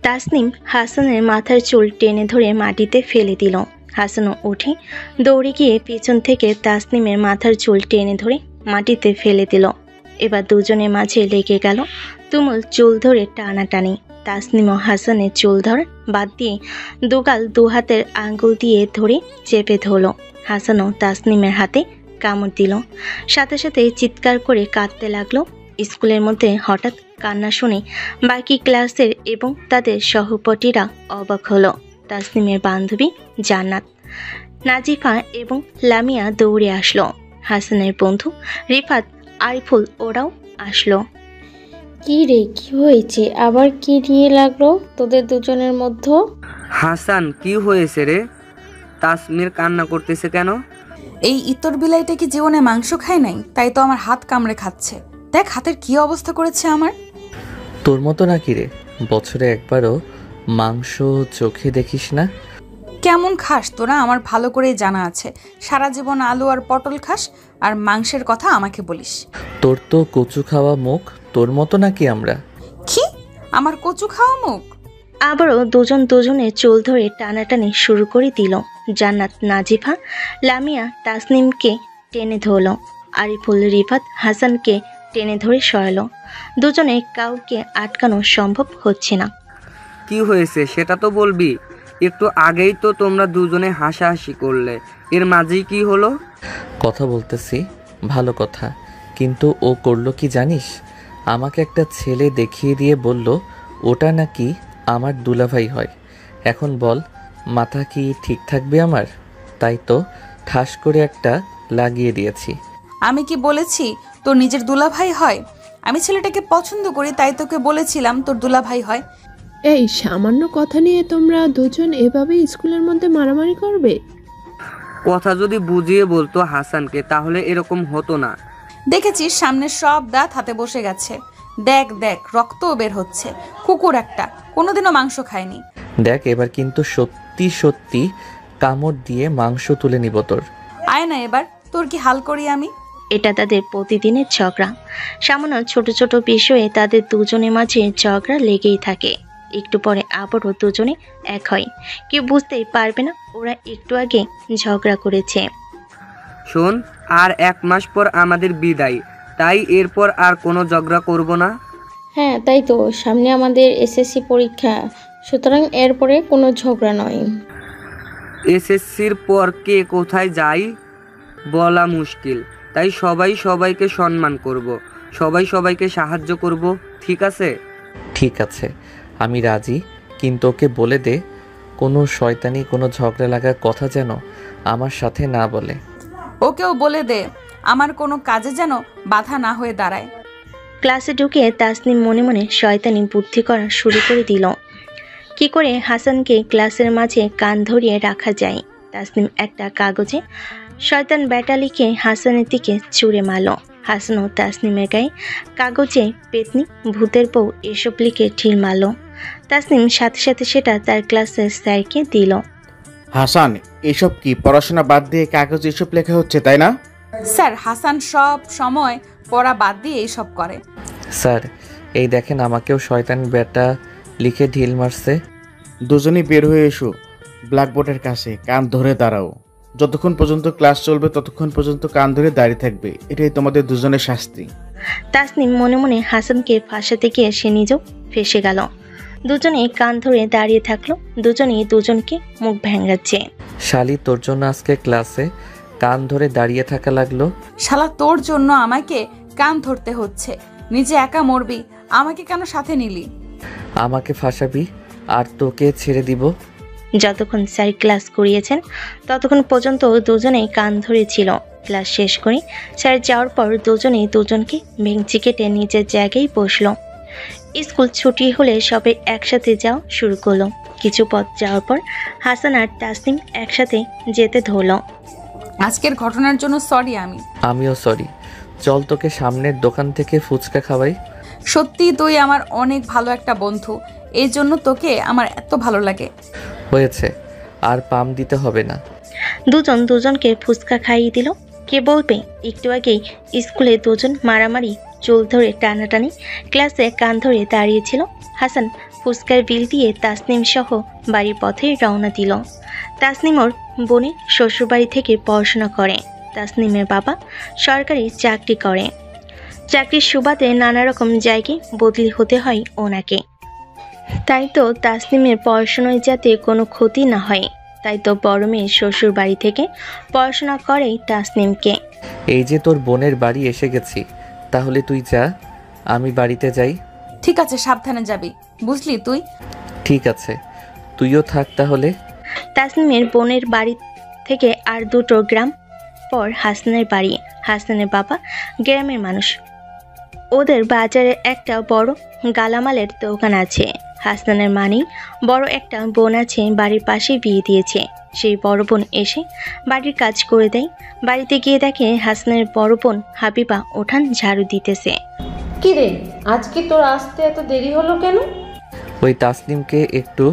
তাসনিম হাসানের মাথার চুল টেনে ধরে মাটিতে ফেলে দিল। হাসানও উঠে দৌড়ে গিয়ে পিছন থেকে তাসনিমের মাথার চুল টেনে ধরে মাটিতে ফেলে দিল। এবার দুজনের মাঝে লেগে গেল তুমুল চুল ধরে টানাটানি। তাসনিম ও হাসানের চুল ধর বাদ দিয়ে দুগাল দুহাতের আঙ্গুল দিয়ে ধরে চেপে ধরল। হাসানও তাসনিমের হাতে কামড় দিল, সাথে সাথে চিৎকার করে কাঁদতে লাগলো। স্কুলের মধ্যে হঠাৎ কান্না শুনে বাকি ক্লাসের এবং তাদের সহপাঠীরা অবাক হলো। তাসনিমের বান্ধবী জান্নাত, নাজিফা এবং লামিয়া দৌড়ে আসলো। হাসানের বন্ধু রিফাত, আরিফুল ওরাও আসলো। কি রে, কি হয়েছে? আবার কি নিয়ে লাগলো তোদের দুজনের মধ্যে? হাসান, কি হয়েছে রে? তাসমির কান্না করতেছে কেন? এই ইতর বিলাইটা কি জীবনে মাংস খায় নাই, তাই তো আমার হাত কামড়ে খাচ্ছে। দেখ হাতের কি অবস্থা করেছে আমার। তোর মতো নাকি রে, বছরে একবারও মাংস চোখে দেখিস না? কেমন খাস তোরা আমার ভালো করেই জানা আছে। সারা জীবন আলু আর পটল খাস, আর মাংসের কথা আমাকে বলিস। তোর তো কচু খাওয়া মুখ, তোর মতো নাকি আমরা? কি? আমার কচু খাওয়া মুখ? আবারও দুজন দুজনের চুল ধরে টানাটানি শুরু করে দিল। জান্নাত, নাজিফা, লামিয়া তাসনিমকে টেনে ধরল। আরিফুল, রিফাত হাসানকে টেনে ধরে সরালো। দুজনে কাউকে আটকানো সম্ভব হচ্ছে না। কি হয়েছে সেটা তো বলবি। একটু আগেই তো তোমরা দুজনে হাসাহাসি করলে, এর মাঝেই কি হলো? কথা বলতেছি, ভালো কথা। কিন্তু ও করলো কি জানিস? আমাকে একটা ছেলে দেখিয়ে দিয়ে বলল ওটা নাকি আমার দুলাভাই হয়। এখন বল, মাথা কি ঠিক থাকবে আমার? তাই তো ঠাস করে একটা লাগিয়ে দিয়েছি। আমি কি বলেছি তোর নিজের দুলাভাই হয়? আমি ছেলেটাকে পছন্দ করি, তাই তোকে বলেছিলাম তোর দুলাভাই হয়। এই সামান্য কথা নিয়ে তোমরা দুজন এভাবে স্কুলের মধ্যে মারামারি করবে? কথা যদি বুঝিয়ে বলতো হাসানকে তাহলে এরকম হতো না। দেখেছিস সামনের সব দাঁত হাতে বসে গেছে। দেখ দেখ, রক্তও বের হচ্ছে। কুকুর একটা, কোনোদিনও মাংস খায়নি। দেখ এবার কিন্তু সত্যি সত্যি কামড় দিয়ে মাংস তুলে নিব তোর। আয় না এবার, তোর কি হাল করি আমি। এটা তাদের প্রতিদিনের ঝগড়া। সামান্য ছোট ছোট বিষয়ে তাদের দুজনের মাঝে ঝগড়া লেগেই থাকে। একটু পরে আবারও দুজনে এক হয়। কেউ বুঝতেই পারবে না ওরা একটু আগে ঝগড়া করেছে। শোন, আর 1 মাস পর আমাদের বিদায়, তাই এরপর আর কোনো ঝগড়া করব না। হ্যাঁ তাই তো, সামনে আমাদের এসএসসি পরীক্ষা, সুতরাং এরপরে কোনো ঝগড়া নয়। এসএসসির পর কে কোথায় যায় বলা মুশকিল, তাই সবাই সবাইকে সম্মান করব, সবাই সবাইকে সাহায্য করব, ঠিক আছে? ঠিক আছে, আমি রাজি, কিন্তু ওকে বলে দে কোনো শয়তানি কোনো ঝগড়া লাগার কথা যেন আমার সাথে না বলে। ওকেও বলে দে আমার কোনো কাজে যেন বাধা না হয়ে দাঁড়ায়। ক্লাসে ঢুকে তাসনিম মনে মনে শয়তানি বুদ্ধি করা শুরু করে দিল। কি করে হাসানকে ক্লাসের মাঝে কান ধরিয়ে রাখা যায়। তাসনিম একটা কাগজে শয়তান ব্যাটা লিখে হাসানের দিকে ছুঁড়ে মারল। হাসানও তাসনিমের গায়ে কাগজে পেতনি, ভূতের বউ এসব লিখে ঢিল মারল। তাসনিম সাথে সাথে সেটা তার ক্লাসের স্যারকে দিল। হাসান, এসব কি? পড়াশোনা বাদ দিয়ে কাগজে এসব লেখা হচ্ছে, তাই না? স্যার, হাসান সব সময় পড়া বাদ দিয়ে এইসব করে। স্যার, এই দেখেন আমাকেও শয়তান বেটা লিখে ঢিল মারছে। দুজনেই বের হয়ে এসো ব্ল্যাকবোর্ডের কাছে, কান ধরে দাঁড়াও। যতক্ষণ পর্যন্ত ক্লাস চলবে ততক্ষণ পর্যন্ত কান ধরে দাঁড়িয়ে থাকবে, এটাই তোমাদের দুজনের শাস্তি। তাসনিম মনে মনে হাসানকে ফাঁসাতে গিয়ে সে নিজেও ফেঁসে গেল। দুজনে কান ধরে দাঁড়িয়ে থাকলো, দুজনেই দুজনকে মুখ ভেঙাচ্ছে। শালি, তোর জন্য আজকে ক্লাসে কান ধরে দাঁড়িয়ে থাকা লাগলো। শালা, তোর জন্য আমাকে কান ধরতে হচ্ছে। নিজে একা মরবি, আমাকে কেন সাথে নিলি? আমাকে ফাঁসাবি আর তোকে ছেড়ে দিব। যতক্ষণ স্যার ক্লাস করিয়েছেন ততক্ষণ পর্যন্ত দুজনেই কান ধরেছিল। ক্লাস শেষ করে স্যার যাওয়ার পর দুজনেই দুজনকে ভেঙচি কেটে নিজের জায়গায় বসলো। স্কুল ছুটি হলে সবে একসাথে যাওয়া শুরু করলো। কিছু পথ যাওয়ার পর হাসান আর তাসনিম একসাথে যেতে ধরলো। আজকের ঘটনার জন্য সরি। আমিও সরি। চল তোকে সামনের দোকান থেকে ফুচকা খাওয়াই। সত্যি তুই আমার অনেক ভালো একটা বন্ধু, এই জন্য তোকে আমার এত ভালো লাগে। হয়েছে, আর পাম দিতে হবে না। দুজন দুজনকে ফুচকা খাইয়ে দিল। কে বলবে একটু আগেই স্কুলে দুজন মারামারি চুল ধরে টানাটানি ক্লাসে কান ধরে দাঁড়িয়েছিল। হাসান ফুচকার বিল দিয়ে তাসনিম সহ বাড়ির পথে রওনা দিল। তাসনিম ওর বোনের শ্বশুরবাড়ি থেকে পড়াশোনা করে। তাসনিমের বাবা সরকারি চাকরি করে। চাকরির সুবাদে নানা রকম জায়গায় বদলি হতে হয় ওনাকে। তাই তো তাসনিমের পড়াশোনায় যাতে কোনো ক্ষতি না হয়, তাই তো বড় মেয়ে শ্বশুর বাড়ি থেকে পড়াশোনা করেই তাসনিমকে। এই যে তোর বোনের বাড়ি এসে গেছি, তাহলে তুই যা, আমি বাড়িতে যাই। ঠিক আছে, সাবধানে যাবি, বুঝলি তুই? ঠিক আছে, তুইও থাক তাহলে। তাসনিমের বোনের বাড়ি থেকে আর 2 গ্রাম পর হাসানের বাড়ি। হাসানের বাবা গ্রামের মানুষ। ওদের বাজারে একটা বড় গালামালের দোকান আছে। হাসানের মানি বড় একটা বোন আছে, বাড়ির পাশে বিয়ে দিয়েছে। সেই বড় বোন এসে বাড়ির কাজ করে দেয়। বাড়িতে গিয়ে দেখে হাসানের বড় বোন হাবিবা উঠান ঝাড়ু দিতেছে। কি রে, আজকে তোর আসতে এত দেরি হলো কেন? ওই তাসনিমকে একটু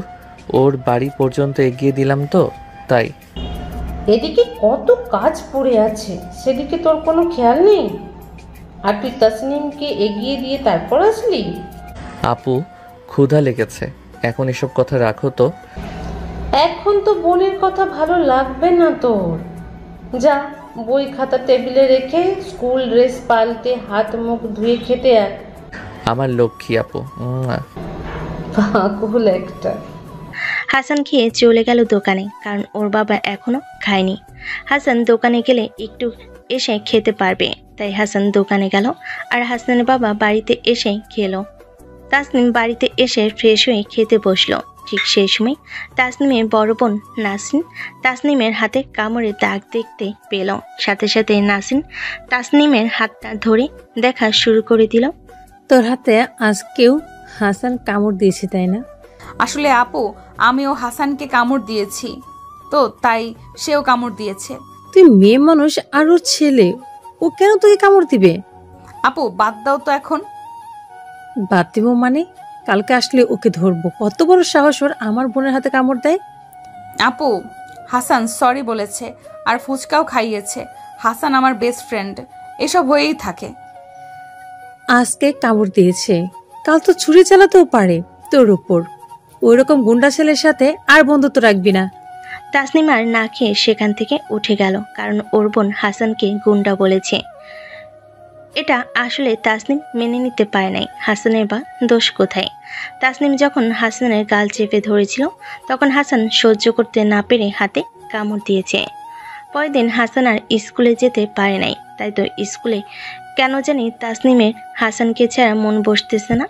ওর বাড়ি পর্যন্ত এগিয়ে দিলাম তো, তাই। এদিকে কত কাজ পড়ে আছে, সেদিকে তোর কোনো খেয়াল নেই। আর তুই তাসনিমকে এগিয়ে দিয়ে তারপর আসলি? আপু, ক্ষুধা লেগেছে, এখন এসব কথা রাখো তো। এখন তো বোনের কথা ভালো লাগবে না তোর। যা, বই খাতা টেবিলে রেখে স্কুল ড্রেস পাল্টে হাত মুখ ধুয়ে খেতে আয়। আমার লক্ষ্মী আপু। পাগল একটা। হাসান খেয়ে চলে গেল দোকানে, কারণ ওর বাবা এখনো খায়নি। হাসান দোকানে গেলে একটু এসে খেতে পারবে, তাই হাসান দোকানে গেল। আর হাসানের বাবা বাড়িতে এসে খেলো। তাসনিম বাড়িতে এসে ফ্রেশ হয়ে খেতে বসলো। ঠিক সেই সময় তাসনিমের বড় বোন নাসরিন তাসনিমের হাতে কামড়ে দাগ দেখতে পেল। সাথে সাথে নাসরিন তাসনিমের হাতটা ধরে দেখা শুরু করে দিল। তোর হাতে আজকেও হাসান কামড় দিয়েছে, তাই না? আসলে আপু, আমিও হাসানকে কামড় দিয়েছি, তো তাই সেও কামড় দিয়েছে। তুই মেয়ে মানুষ আর ওর ছেলে, ও কেন তোকে কামড় দিবে? আপু বাদ দাও তো এখন। বাদ দিব মানে? কালকে আসলে ওকে ধরবো। কত বড় সাহস ওর আমার বোনের হাতে কামড় দেয়! আপু, হাসান সরি বলেছে আর ফুচকাও খাইয়েছে। হাসান আমার বেস্ট ফ্রেন্ড, এসব হয়েই থাকে। আজকে কামড় দিয়েছে, কাল তো ছুরি চালাতেও পারে তোর উপর। ওই রকম গুন্ডা ছেলের সাথে আর বন্ধুত্ব রাখবি না। তাসনিম আর না খেয়ে সেখান থেকে উঠে গেল, কারণ ওর বোন হাসানকে গুন্ডা বলেছে। এটা আসলে তাসনিম মেনে নিতে পারে নাই। হাসানের বা দোষ কোথায়? তাসনিম যখন হাসানের গাল চেপে ধরেছিল, তখন হাসান সহ্য করতে না পেরে হাতে কামড় দিয়েছে। পরের দিন হাসান আর স্কুলে যেতে পারে নাই। তাই তো স্কুলে কেন জানি তাসনিমের হাসানকে ছাড়া মন বসতেছে না।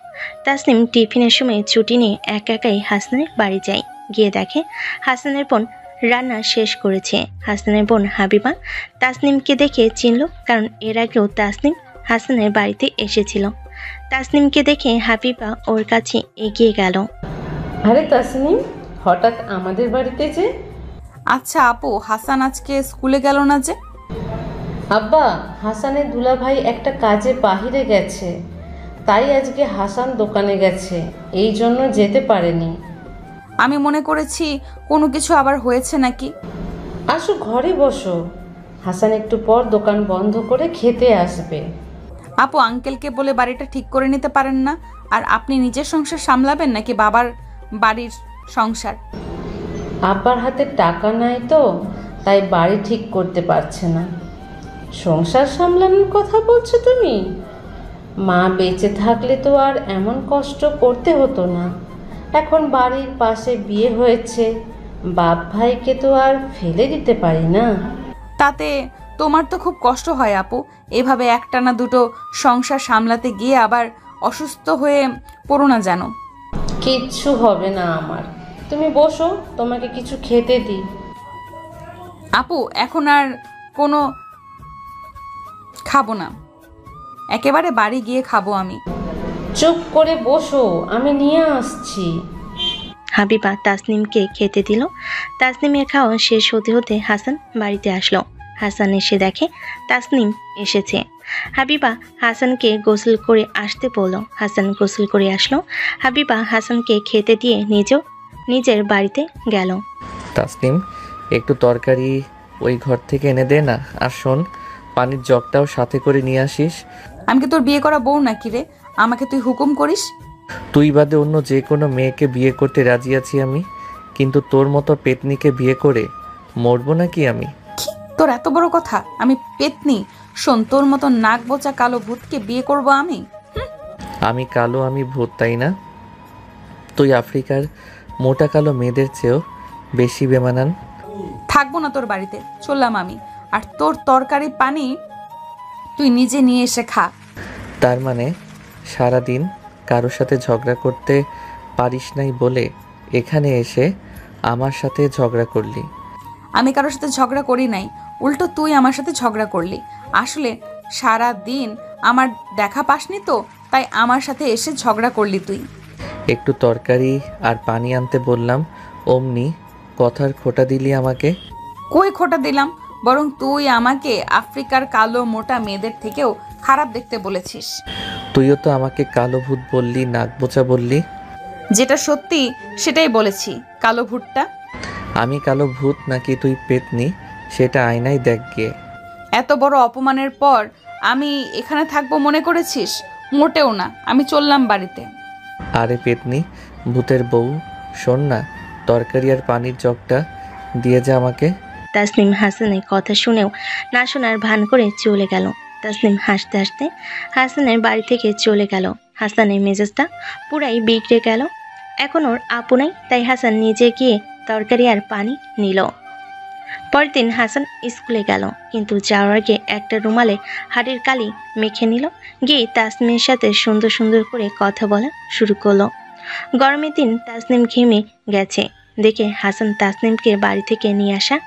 তাসনিম টিফিনের সময় ছুটি নিয়ে একাই হাসানের বাড়ি যায়। গিয়ে দেখে হাসানের বোন রান্না শেষ করেছে। হাসানের বোন হাবিবা তাসনিমকে দেখে চিনল, কারণ এর আগেও তাসনিম হাসানের বাড়িতে এসেছিল। তাসনিমকে দেখে হাবিবা ওর কাছে এগিয়ে গেল। আরে তাসনিম, হঠাৎ আমাদের বাড়িতে যে? আচ্ছা আপু, হাসান আজকে স্কুলে গেল না যে? আব্বা, হাসানের দুলাভাই একটা কাজে বাহিরে গেছে, তাই আজকে হাসান দোকানে গেছে, এই জন্য যেতে পারেনি। আমি মনে করেছি কোনো কিছু আবার হয়েছে নাকি। আসো ঘরে বসো, হাসান একটু পর দোকান বন্ধ করে খেতে আসবে। আপু, আঙ্কেলকে বলে বাড়িটা ঠিক করে নিতে পারেন না? আর আপনি নিজের সংসার সামলাবেন নাকি বাবার বাড়ির সংসার? আব্বার হাতে টাকা নাই তো, তাই বাড়ি ঠিক করতে পারছে না। সংসার সামলানোর কথা বলছো তুমি? মা বেঁচে থাকলে তো আর এমন কষ্ট করতে হতো না। এখন বাড়ির পাশে বিয়ে হয়েছে, বাপ ভাইকে তো আর ফেলে দিতে পারি না। তাতে তোমার তো খুব কষ্ট হয় আপু, এভাবে একটানা দুটো সংসার সামলাতে গিয়ে আবার অসুস্থ হয়ে পড়ো না যেন। কিচ্ছু হবে না আমার, তুমি বসো, তোমাকে কিছু খেতে দিই। আপু, এখন আর কোনো খাবো না, একেবারে বাড়ি গিয়ে খাবো আমি। চুপ করে বসো, আমি নিয়ে আসছি। হাবিবা তাসনিমকে খেতে দিল। তাসনিমের খাওয়া শেষ হতে হতে হাসান বাড়িতে আসলো। হাসান এসে দেখে তাসনিম এসেছে। হাবিবা হাসানকে গোসল করে আসতে বলল। হাসান গোসল করে আসলো। হাবিবা হাসানকে খেতে দিয়ে নিজের বাড়িতে গেল। তাসনিম, একটু তরকারি ওই ঘর থেকে এনে দে না। আর শোন, পানির জগটাও সাথে করে নিয়ে আসিস। আমি কি তোর বিয়ে করা বউ নাকি রে? আমাকে তুই হুকুম করিস? তুই বাদে অন্য যে কোনো মেয়েকে বিয়ে করতে রাজি আছি আমি, কিন্তু তোর মতো পেতনিকে বিয়ে করে মরবো নাকি আমি? কি তোর এত বড় কথা? আমি পেতনি? শোন, তোর মতো নাক বোচা কালো ভূতকে বিয়ে করব আমি? আমি কালো, আমি ভূত, তাই না? তুই আফ্রিকার মোটা কালো মেয়েদের চেয়েও বেশি বেমানান। থাকবো না তোর বাড়িতে, চললাম আমি। আর তোর তরকারি পানি তুই নিজে নিয়ে এসে খা। তার মানে সারাদিন কারোর সাথে ঝগড়া করতে পারিস নাই বলে এখানে এসে আমার সাথে ঝগড়া করলি? আমি কারোর সাথে ঝগড়া করি নাই, উল্টো তুই আমার সাথে ঝগড়া করলি। আসলে সারা দিন আমার দেখা পাসনি তো, তাই আমার সাথে এসে ঝগড়া করলি তুই। একটু তরকারি আর পানি আনতে বললাম, অমনি কথার খোঁটা দিলি আমাকে। কই খোটা দিলাম? বরং তুই আমাকে আফ্রিকার কালো মোটা মেয়েদের থেকেও খারাপ দেখতে বলেছিস। তুইও তো আমাকে কালো ভূত বললি, নাক বোচা বললি। যেটা সত্যি সেটাই বলেছি, কালো ভুট্টা। আমি কালো ভূত নাকি তুই পেতনি সেটা আয়নায় দেখ গিয়ে। এত বড় অপমানের পর আমি এখানে থাকবো মনে করেছিস? মোটেও না, আমি চললাম বাড়িতে। আরে পেতনি, ভূতের বউ, শোন না, তরকারি আর পানির জগটা দিয়ে যা আমাকে। তাসনিম হাসানের কথা শুনেও না শোনার ভান করে চলে গেল। তাসনিম হাসতে হাসতে হাসানের বাড়ি থেকে চলে গেল। হাসানের মেজাজটা পুরাই বিগড়ে গেল। এখন ওর আপু নাই, তাই হাসান নিজে গিয়ে তরকারি আর পানি নিল। পরের দিন হাসান স্কুলে গেল, কিন্তু যাওয়ার আগে একটা রুমালে হাড়ের কালি মেখে নিল। গিয়ে তাসনিমের সাথে সুন্দর সুন্দর করে কথা বলা শুরু করলো। গরমের দিন তাসনিম ঘেমে গেছে দেখে হাসান তাসনিমকে বাড়ি থেকে নিয়ে আসা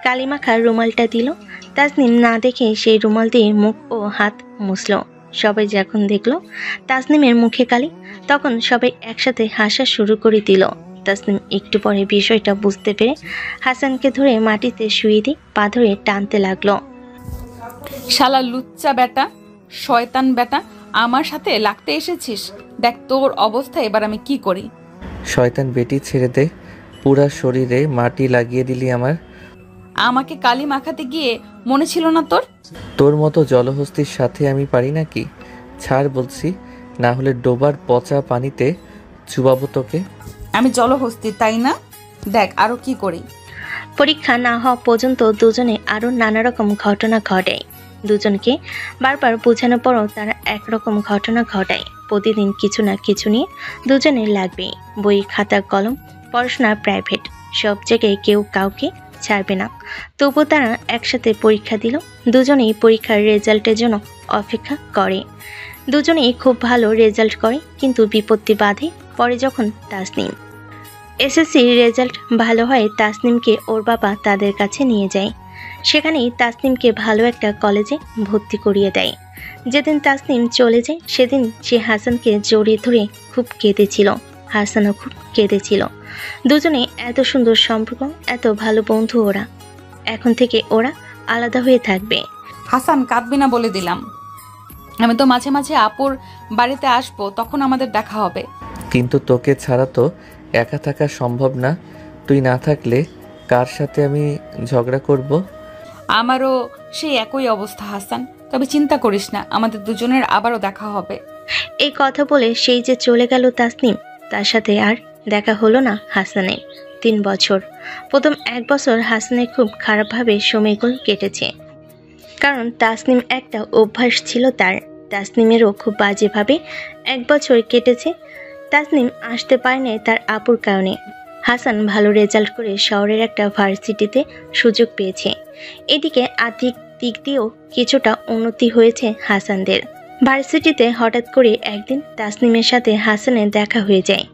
কালিমাখার রুমালটা দিল। তাসনিম না দেখে সেই রুমাল দিয়ে মুখ ও হাত মুছল। সবাই যখন দেখলো তাসনিমের মুখে কালি, তখন সবাই একসাথে হাসা শুরু করে দিল। তাসনিম একটু পরে বিষয়টা বুঝতে পেরে হাসানকে ধরে মাটিতে শুয়ে দিয়ে পা ধরে টানতে লাগলো। শালা লুচ্চা বেটা, শয়তান বেটা, আমার সাথে লাগতে এসেছিস? দেখ তোর অবস্থা এবার আমি কি করি। শয়তান বেটি, ছেড়ে দে, পুরা শরীরে মাটি লাগিয়ে দিলি আমার। আমাকে কালি মাখাতে গিয়ে মনে ছিল না তোর? তোর মতো জলহস্তির সাথে আমি পারি নাকি? ছাড় বলছি, না হলে ডোবার পচা পানিতে চুবাবো তোকে। আমি জলহস্তি, তাই না? দেখ আরো কি করি। পরীক্ষা না হওয়া পর্যন্ত দুজনে আরো নানা রকম ঘটনা ঘটায়। দুজনকে বারবার বোঝানোর পরও তারা একরকম ঘটনা ঘটায়। প্রতিদিন কিছু না কিছু নিয়ে দুজনের লাগবে। বই, খাতা, কলম, পড়াশোনা, প্রাইভেট, সব জায়গায় কেউ কাউকে ছাড়বে না। তবু তারা একসাথে পরীক্ষা দিল। দুজনেই পরীক্ষার রেজাল্টের জন্য অপেক্ষা করে। দুজনেই খুব ভালো রেজাল্ট করে, কিন্তু বিপত্তি বাধে পরে যখন তাসনিম। এসএসসির রেজাল্ট ভালো হয় তাসনিমকে ওর বাবা তাদের কাছে নিয়ে যায়। সেখানেই তাসনিমকে ভালো একটা কলেজে ভর্তি করিয়ে দেয়। যেদিন তাসনিম চলে যায় সেদিন সে হাসানকে জড়িয়ে ধরে খুব কেঁদেছিল। হাসানও খুব কেঁদেছিল। দুজনে এত সুন্দর সম্পর্ক, এত ভালো বন্ধু ওরা। এখন থেকে ওরা আলাদা হয়ে থাকবে। হাসান, কাঁদবি না বলে দিলাম। আমি তো মাঝে মাঝে আপুর বাড়িতে আসবো, তখন আমাদের দেখা হবে। কিন্তু তোকে ছাড়া তো একা থাকা সম্ভব না। তুই না থাকলে কার সাথে আমি ঝগড়া করব? আমারও সেই একই অবস্থা হাসান, তবে চিন্তা করিস না, আমাদের দুজনের আবারও দেখা হবে। এই কথা বলে সেই যে চলে গেল তাসনিম, তার সাথে আর দেখা হলো না হাসানের। 3 বছর। প্রথম 1 বছর হাসানের খুব খারাপভাবে সময়গুলো কেটেছে, কারণ তাসনিম একটা অভ্যাস ছিল তার। তাসনিমেরও খুব বাজেভাবে 1 বছর কেটেছে। তাসনিম আসতে পারেনি তার আপুর কারণে। হাসান ভালো রেজাল্ট করে শহরের একটা ভার্সিটিতে সুযোগ পেয়েছে। এদিকে আর্থিক দিক দিয়েও কিছুটা উন্নতি হয়েছে হাসানদের। ভার্সিটিতে হঠাৎ করে একদিন তাসনিমের সাথে হাসানের দেখা হয়ে যায়।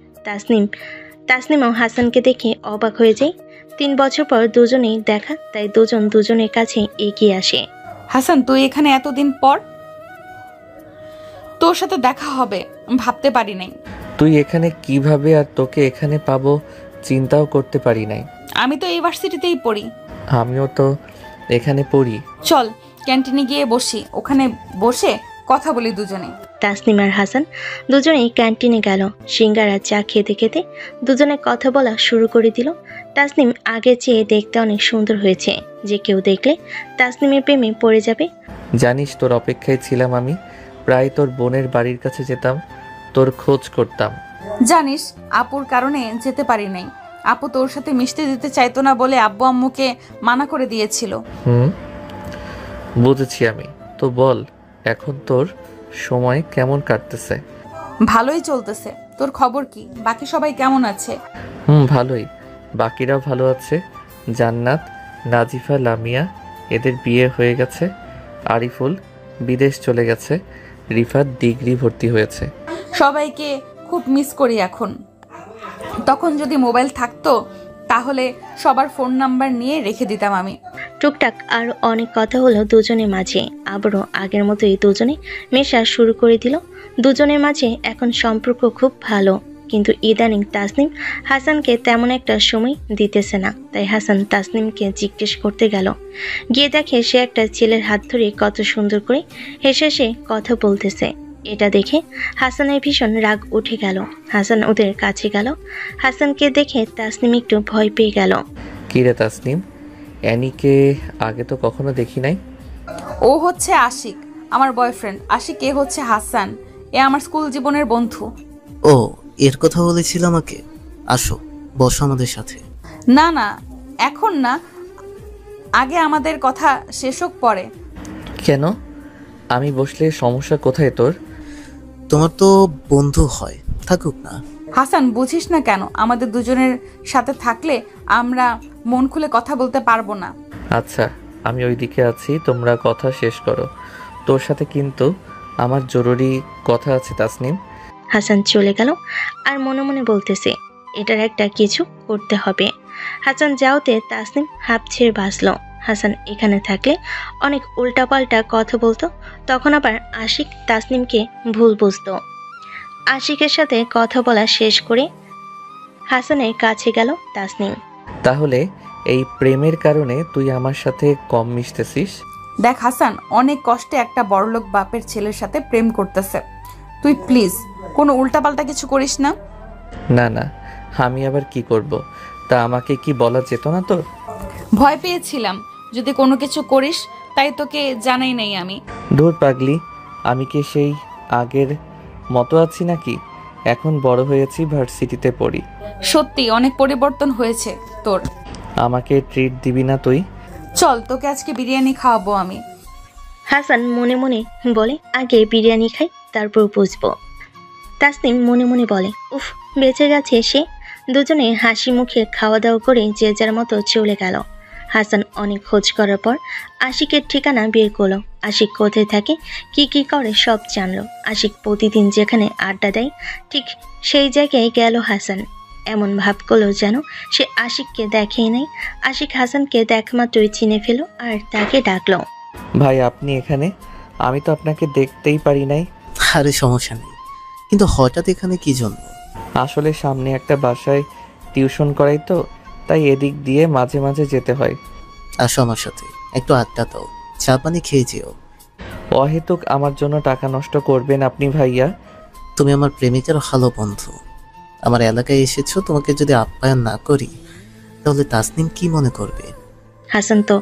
তাসনিমও হাসানকে দেখে অবাক হয়ে যায়। 3 বছর পর দুজনেই দেখা, তাই দুজন দুজনের কাছে এগিয়ে আসে। হাসান, তুই এখানে এতদিন পর? তোর সাথে দেখা হবে ভাবতে পারি নাই। তুই এখানে কিভাবে আর তোকে এখানে পাবো চিন্তাও করতে পারি নাই। আমি তো এই ভার্সিটিতেই পড়ি। আমিও তো এখানে পড়ি। চল ক্যান্টিনে গিয়ে বসি, ওখানে বসে কথা বলি দুজনে। তাসনিম আর হাসান দুজনেই ক্যান্টিনে গেল। সিঙ্গারা চা খেতে খেতে দুজনে কথা বলা শুরু করে দিল। তাসনিম আগে চেয়ে দেখতে অনেক সুন্দর হয়েছে, যে কেউ দেখলে তাসনিমের প্রেমে পড়ে যাবে। জানিস তোর অপেক্ষায় ছিলাম আমি, প্রায় তোর বোনের বাড়ির কাছে যেতাম, তোর খোঁজ করতাম। জানিস আপুর কারণে যেতে পারি নাই। আপু তোর সাথে মিশতে দিতে চাইতো না বলে আব্বু আম্মুকে মানা করে দিয়েছিল। বুঝেছি আমি। তো বল, এখন তোর সময় কেমন কাটতেছে? ভালোই চলতেছে। তোর খবর কি? বাকি সবাই কেমন আছে? ভালোই। বাকিরাও ভালো আছে। জান্নাত, নাজিফা, লামিয়া এদের বিয়ে হয়ে গেছে। আরিফুল বিদেশ চলে গেছে। রিফাত ডিগ্রি ভর্তি হয়েছে। সবাইকে খুব মিস করি এখন। তখন যদি মোবাইল থাকতো তাহলে সবার ফোন নাম্বার নিয়ে রেখে দিতাম আমি। টুকটাক আর অনেক কথা হলো দুজনের মাঝে। আবারও আগের মতোই দুজনে মেশা শুরু করে দিল। দুজনের মাঝে এখন সম্পর্ক খুব ভালো, কিন্তু ইদানিং তাসনিম হাসানকে তেমন একটা সময় দিতেছে না। তাই হাসান তাসনিমকে জিজ্ঞেস করতে গেল, গিয়ে দেখে সে একটা ছেলের হাত ধরে কত সুন্দর করে হেসে হেসে কথা বলতেছে। এটা দেখে হাসানের ভীষণ রাগ উঠে গেল। হাসান ওদের কাছে গেল। হাসানকে দেখে তাসনিম একটু ভয় পেয়ে গেল। কি রে তাসনিম, অ্যানিকে আগে তো কখনো দেখি নাই। ও হচ্ছে আশিক, আমার বয়ফ্রেন্ড। আশিক এ হচ্ছে হাসান, এ আমার স্কুল জীবনের বন্ধু। ও, এর কথা বলেছিল আমাকে। আসো, বসো আমাদের সাথে। না না, এখন না, আগে আমাদের কথা শেষ হোক পরে। কেন? আমি বসলে সমস্যা কোথায় তোর? তোমার তো বন্ধু হয়, থাকুক না। হাসান বুঝিস না কেন? আমাদের দুজনের সাথে থাকলে আমরা মন খুলে কথা বলতে পারবো না। আচ্ছা, আমি ওইদিকে আছি, তোমরা কথা শেষ করো। তোর সাথে কিন্তু আমার জরুরি কথা আছে তাসনিম। হাসান চলে গেল আর মনে মনে বলতেছে এটার একটা কিছু করতে হবে। হাসান যাওতে তাসনিম হাঁপ ছেড়ে বাঁচল। হাসান এখানে থাকলে অনেক উল্টাপাল্টা কথা বলতো, তখন আবার আশিক তাসনিমকে ভুল বুঝতো। আশিকের সাথে কথা বলা শেষ করে হাসানের কাছে গেল তাসনিম। তাহলে এই প্রেমের কারণে তুই আমার সাথে কম মিশতেছিস? দেখ হাসান, অনেক কষ্টে একটা বড়লোক বাপের ছেলের সাথে প্রেম করতেছে। তুই প্লিজ কোনো উল্টাপাল্টা কিছু করিস না। না না, আমি আবার কি করব? তা আমাকে কি বলা যেত না তোর? ভয় পেয়েছিলাম যদি কোনো কিছু করিস, তাই তোকে জানাই নাই আমি। দূর পাগলি, আমি কি সেই আগের মতো আছি নাকি? এখন বড় হয়েছি, ভার্সিটিতে পড়ি। সত্যি অনেক পরিবর্তন হয়েছে তোর। আমাকে ট্রিট দিবি না তুই? চল, তোকে আজকে বিরিয়ানি খাওয়াবো আমি। হাসান মনে মনে বলে, আগে বিরিয়ানি খাই তারপর বুঝবো। তাসনিম মনে মনে বলে, উফ, বেঁচে গেছে সে। দুজনে হাসি মুখে খাওয়া দাওয়া করে যে যার মতো চলে গেল। হাসান অনেক খোঁজ করার পর আশিকের ঠিকানা বের করলো। আশিক কোথায় থাকে, কি কি করে সব জানলো। আশিক প্রতিদিন যেখানে আড্ডা দেয় ঠিক সেই জায়গায় গেল হাসান। এমন ভাব করলো যেন সে আশিককে দেখেই নাই। আশিক হাসানকে দেখমাত্রই চিনে ফেল আর তাকে ডাকলো। ভাই, আপনি এখানে? আমি তো আপনাকে দেখতেই পারি নাই। আরে সমস্যা নেই, কিন্তু হঠাৎ এখানে কি জন্য? আসলে সামনে একটা বাসায় টিউশন করাই তো, তাই এদিক দিয়ে মাঝে মাঝে যেতে হয়। আসো আমার সাথে, একটু আড্ডা দাও, চা পানি খেয়ে যেও। অহেতুক আমার জন্য টাকা নষ্ট করবেন আপনি ভাইয়া? তুমি আমার প্রেমিকার ভালো বন্ধু। আমার এলাকায় এসেছো, তোমাকে যদি আপ্যায়ন না করি তাহলে তাসনিম কি মনে করবে? হাসান তো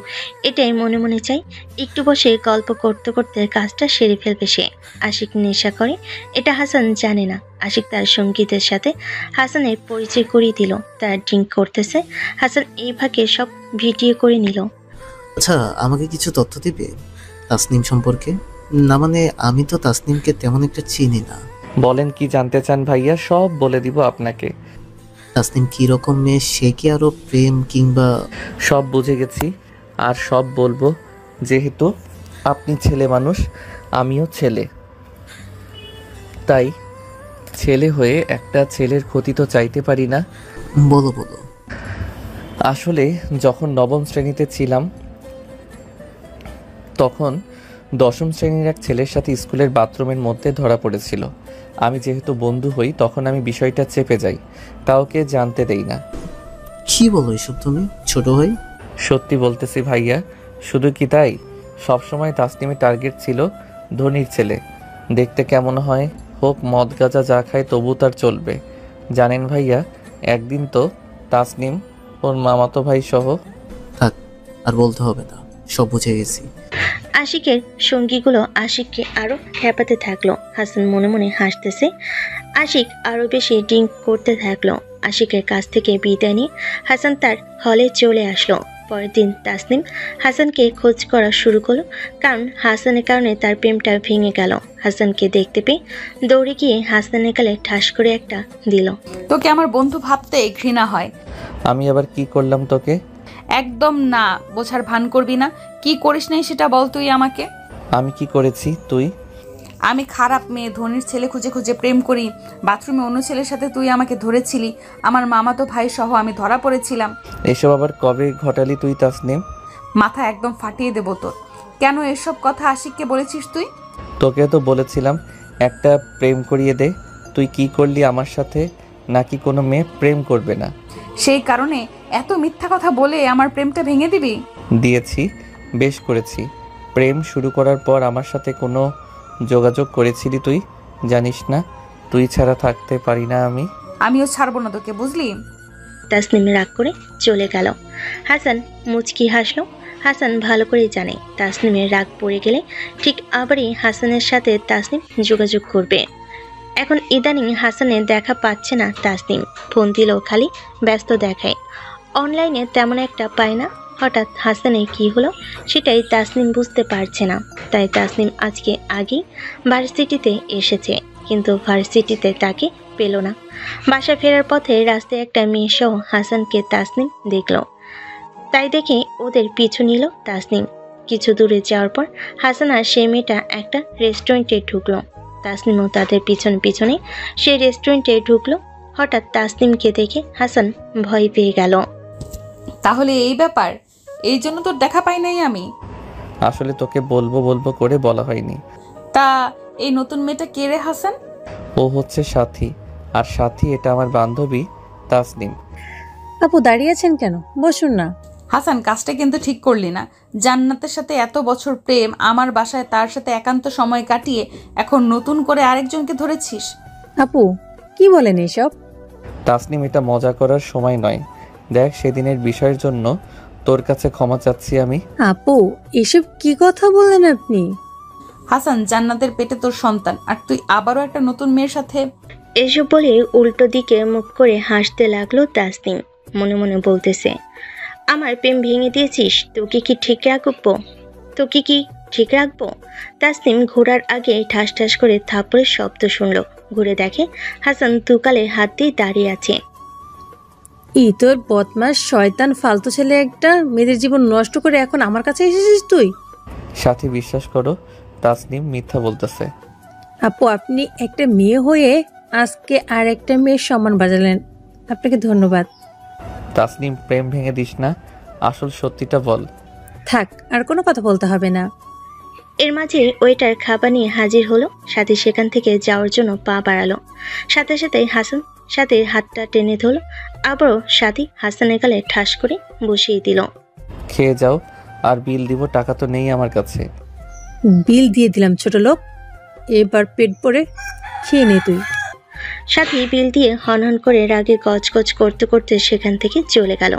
এটাই মনে মনে চাই, একটু বসে গল্প করতে করতে কাজটা সেরে ফেলবে সে। আশিক নেশা করে, এটা হাসান জানে না। আশিক তার সঙ্গীতের সাথে হাসানের পরিচয় করিয়ে দিল। তারা ড্রিঙ্ক করতেছে, হাসান এই ভাগে সব ভিডিও করে নিল। আচ্ছা, আমাকে কিছু তথ্য দিবে তাসনিম সম্পর্কে? না মানে আমি তো তাসনিমকে তেমন একটা চিনি না। বলেন, কি জানতে চান ভাইয়া? সব বলে দিব আপনাকে। তাসনিম কি রকম মেয়ে, সে কি আরো প্রেম কিংবা? সব বুঝে গেছি আর সব বলবো, যেহেতু আপনি ছেলে মানুষ, আমিও ছেলে, তাই ছেলে হয়ে একটা ছেলের ক্ষতি তো চাইতে পারি না। বলো বলো। আসলে যখন নবম শ্রেণীতে ছিলাম তখন দশম শ্রেণীর এক ছেলের সাথে স্কুলের বাথরুমের মধ্যে ধরা পড়েছিল। আমি যেহেতু বন্ধু হই, তখন আমি বিষয়টা চেপে যাই, কাউকে জানতে দেই না। কি বলো এসব তুমি, ছোট ভাই? সত্যি বলতেছি ভাইয়া। শুধু কি তাই, সবসময় তাসনিমের টার্গেট ছিল ধনীর ছেলে। দেখতে কেমন হয় হোক, মদ গাঁজা যা খায় তবু তার চলবে। জানেন ভাইয়া, একদিন তো তাসনিম ওর মামাতো ভাই সহ। থাক, আর বলতে হবে না, সব বুঝে গেছি। আশিকের সঙ্গীগুলো আশিককে আরো খেপাতে থাকলো। হাসান মনে মনে হাসতেছে। আশিক আরো বেশি ড্রিঙ্ক করতে থাকলো। আশিকের কাছ থেকে বিদায় নিয়ে হাসান তার হলে চলে আসলো। পরের দিন তাসনিম হাসানকে খোঁজ করা শুরু করলো, কারণ হাসানের কারণে তার প্রেমটা ভেঙে গেল। হাসানকে দেখতে পেয়ে দৌড়ে গিয়ে হাসানের গালে ঠাস করে একটা দিল। তোকে আমার বন্ধু ভাবতে ঘৃণা হয়। আমি আবার কি করলাম তোকে? একদম না, বোঝার ভান করবি না। কি করিস নাই সেটা বল তুই আমাকে। আমি কি করেছি? তুই? আমি খারাপ মেয়ে, ধনির ছেলে খুঁজে খুঁজে প্রেম করি। বাথরুমে অন্য ছেলের সাথে তুই আমাকে ধরেছিলি। আমার মামাতো ভাই সহ আমি ধরা পড়েছিলাম। এসব আবার কবে ঘটালি তুই তাসনিম? মাথা একদম ফাটিয়ে দেবো তোর। কেন এসব কথা আশিককে বলেছিস তুই? তোকে তো বলেছিলাম একটা প্রেম করিয়ে দে। তুই কি করলি আমার সাথে? নাকি কোনো মেয়ে প্রেম করবে না? সেই কারণে এত মিথ্যা কথা বলে আমার প্রেমটা ভেঙে দিবি? দিয়েছি, বেশ করেছি। প্রেম শুরু করার পর আমার সাথে কোনো যোগাযোগ করেছিলি তুই? জানিস না তুই ছাড়া থাকতে পারি না আমি। আমিও ছাড়বো না তোকে, বুঝলি? তাসনিম রাগ করে চলে গেল। হাসান মুচকি হাসলো। হাসান ভালো করেই জানে তাসনিমের রাগ পড়ে গেলে ঠিক আবারই হাসানের সাথে তাসনিম যোগাযোগ করবে। এখন ইদানিং হাসানের দেখা পাচ্ছে না তাসনিম। ফোন দিলেও খালি ব্যস্ত দেখায়, অনলাইনে তেমন একটা পায় না। হঠাৎ হাসানের কি হলো সেটাই তাসনিম বুঝতে পারছে না। তাই তাসনিম আজকে আগেই ভার্সিটিতে এসেছে, কিন্তু ভার্সিটিতে তাকে পেল না। বাসা ফেরার পথে রাস্তায় একটা মেয়ে সহ হাসানকে তাসনিম দেখল। তাই দেখে ওদের পিছু নিল তাসনিম। কিছু দূরে যাওয়ার পর হাসান আর সেই মেয়েটা একটা রেস্টুরেন্টে ঢুকলো। তাসনিমও তাদের পিছনে পিছনে সেই রেস্টুরেন্টে ঢুকলো। হঠাৎ তাসনিমকে দেখে হাসান ভয় পেয়ে গেল। তাহলে এই ব্যাপার, এই জন্য তোর দেখা পাই নাই আমি। আসলে তোকে বলবো বলবো করে বলা হয়নি। তা এই নতুন মেয়েটা কে রে হাসান? ও হচ্ছে সাথী, আর সাথী এটা আমার বান্ধবী তাসনিম। আপু দাঁড়িয়ে আছেন কেন? বসুন না। হাসান, কাজটা কিন্তু ঠিক করলি না। জান্নাতের সাথে এত বছর প্রেম, আমার বাসায় তার সাথে একান্ত সময় কাটিয়ে এখন নতুন করে আরেকজনকে ধরেছিস। আপু কি বলেন এসব? তাসনিম, এটা মজা করার সময় নয়। দেখ, সেদিনের বিষয়ের জন্য তোর কাছে ক্ষমা চাচ্ছি আমি। আপু এসব কি কথা বলেন আপনি? হাসান, জান্নাতের পেটে তোর সন্তান, আর তুই আবারও একটা নতুন মেয়ের সাথে। এসব বলে উল্টো দিকে মুখ করে হাসতে লাগলো তাসনিম। মনে মনে বলতেছে, আমার প্রেম ভেঙে দিয়েছিস, তোকে কি ঠিক রাখবো? তোকে কি ঠিক রাখবো? তাসনিম ঘোরার আগে ঠাস ঠাস করে থাপ্পড়ের শব্দ শুনলো। ঘুরে দেখে হাসান দুকালে হাত দিয়ে দাঁড়িয়ে আছে। তোর বদমাস শয়তান ফালতু ছেলে একটা, মেয়েদের জীবন নষ্ট করে এখন আমার কাছে এসেছিস তুই? সাথী, বিশ্বাস করো তাসনিম মিথ্যা বলতেছে। আপু আপনি একটা মেয়ে হয়ে আজকে আর একটা মেয়ের সম্মান বাজালেন, আপনাকে ধন্যবাদ। তাসনিম, প্রেম ভেঙে দিস না, আসল সত্যিটা বল। থাক, আর কোনো কথা বলতে হবে না। এর মাঝে ওয়েটার খাবার নিয়ে হাজির হলো। সাথী সেখান থেকে যাওয়ার জন্য পা বাড়ালো। সাথে সাথে হাসান সাথীর হাতটা টেনে ধরলো। আবারও সাথী হাসানের গালে ঠাস করে বসিয়ে দিল। খেয়ে যাও, আর বিল দিব, টাকা তো নেই আমার কাছে। বিল দিয়ে দিলাম ছোট লোক, এবার পেট ভরে খেয়ে নে তুই। সাথী বিল দিয়ে হনহন করে রাগে গজগজ করতে করতে সেখান থেকে চলে গেল।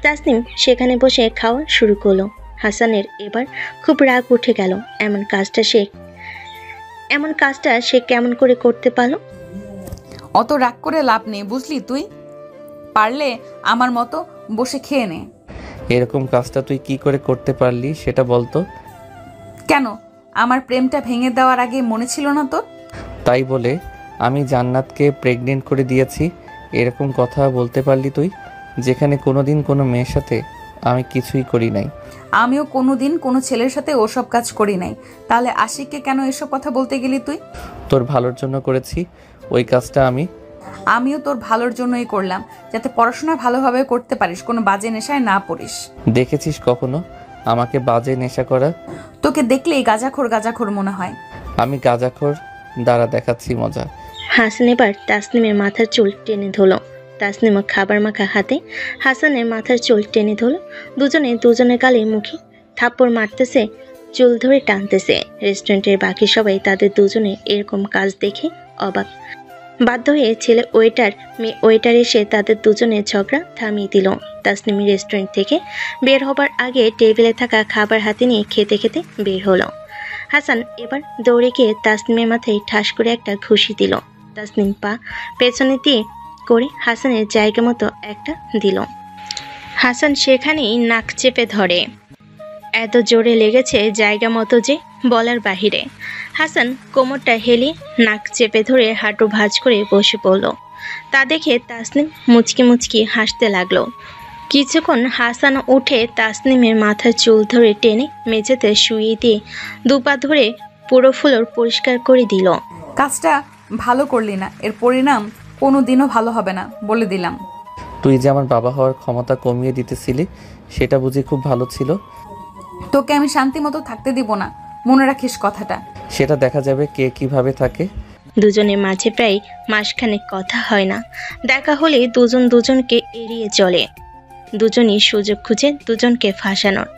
তাসনিম সেখানে বসে খাওয়া শুরু করলো। হাসানের এবার খুব রাগ উঠে গেল। এমন কাজটা সে কেমন করে করতে পারলো? অত রাগ করে লাভ নেই, বুঝলি? তুই পারলে আমার মতো বসে খেয়ে নে। এরকম কাজটা তুই কি করে করতে পারলি সেটা বলতো। কেন, আমার প্রেমটা ভেঙে দেওয়ার আগে মনে ছিল না তোর? তাই বলে আমি জান্নাতকে প্রেগনেন্ট করে দিয়েছি, এরকম কথা বলতে পারলি তুই? যেখানে কোনোদিন কোনো মেয়ের সাথে আমি কিছুই করি নাই। আমিও কোনোদিন কোনো ছেলের সাথে ওসব কাজ করি নাই। তাহলে আশিককে কেন এসব কথা বলতে গেলি তুই? তোর ভালোর জন্য করেছি ওই কাজটা আমিও তোর ভালোর জন্যই করলাম, যাতে পড়াশোনা ভালোভাবে করতে পারিস, কোনো বাজে নেশায় না পড়িস। দেখেছিস কখনো আমাকে বাজে নেশা করা? তোকে দেখলেই গাঁজাখোর মনে হয়। আমি গাঁজাখোর? দ্বারা দেখাচ্ছি মজা। হাসান এবার তাসনিমের মাথার চুল টেনে ধরল। তাসনিম খাবার মাখা হাতে হাসানের মাথার চুল টেনে ধরল। দুজনের গালে মুখে থাপ্পড় মারতেছে, চুল ধরে টানতেছে। রেস্টুরেন্টের বাকি সবাই তাদের দুজনে এরকম কাজ দেখে অবাক। বাধ্য হয়ে ছেলে ওয়েটার মেয়ে ওয়েটার এসে তাদের দুজনের ঝগড়া থামিয়ে দিল। তাসনিম রেস্টুরেন্ট থেকে বের হবার আগে টেবিলে থাকা খাবার হাতে নিয়ে খেতে খেতে বের হলো। হাসান এবার দৌড়ে গিয়ে তাসনিমের মাথায় ঠাস করে একটা ঘুষি দিল। তাসনিম পা পেছনে দিয়ে করে হাসানের জায়গা মতো একটা দিল। হাসান সেখানেই নাক চেপে ধরে। এত জোরে লেগেছে জায়গা মতো যে বলার বাহিরে। হাসান কোমরটা হেলিয়ে নাক চেপে ধরে হাঁটু ভাঁজ করে বসে পড়ল। তা দেখে তাসনিম মুচকি মুচকি হাসতে লাগলো। কিছুক্ষণ হাসান উঠে তাসনিমের মাথার চুল ধরে টেনে মেঝেতে শুইয়ে দিয়ে দুপা ধরে পুরো ফ্লোর পরিষ্কার করে দিল। কাজটা ভালো করলি না, এর পরিণাম কোনো দিনও ভালো হবে না বলে দিলাম। তুই যে আমার বাবা হওয়ার ক্ষমতা কমিয়ে দিতেছিলি সেটা বুঝি খুব ভালো ছিল? তোকে আমি শান্তি মতো থাকতে দিব না, মনে রাখিস কথাটা। সেটা দেখা যাবে কে কিভাবে থাকে। দুজনের মাঝে প্রায় মাসখানেক কথা হয় না। দেখা হলে দুজন দুজনকে এড়িয়ে চলে। দুজনই সুযোগ খুঁজে দুজনকে ফাঁসানোর।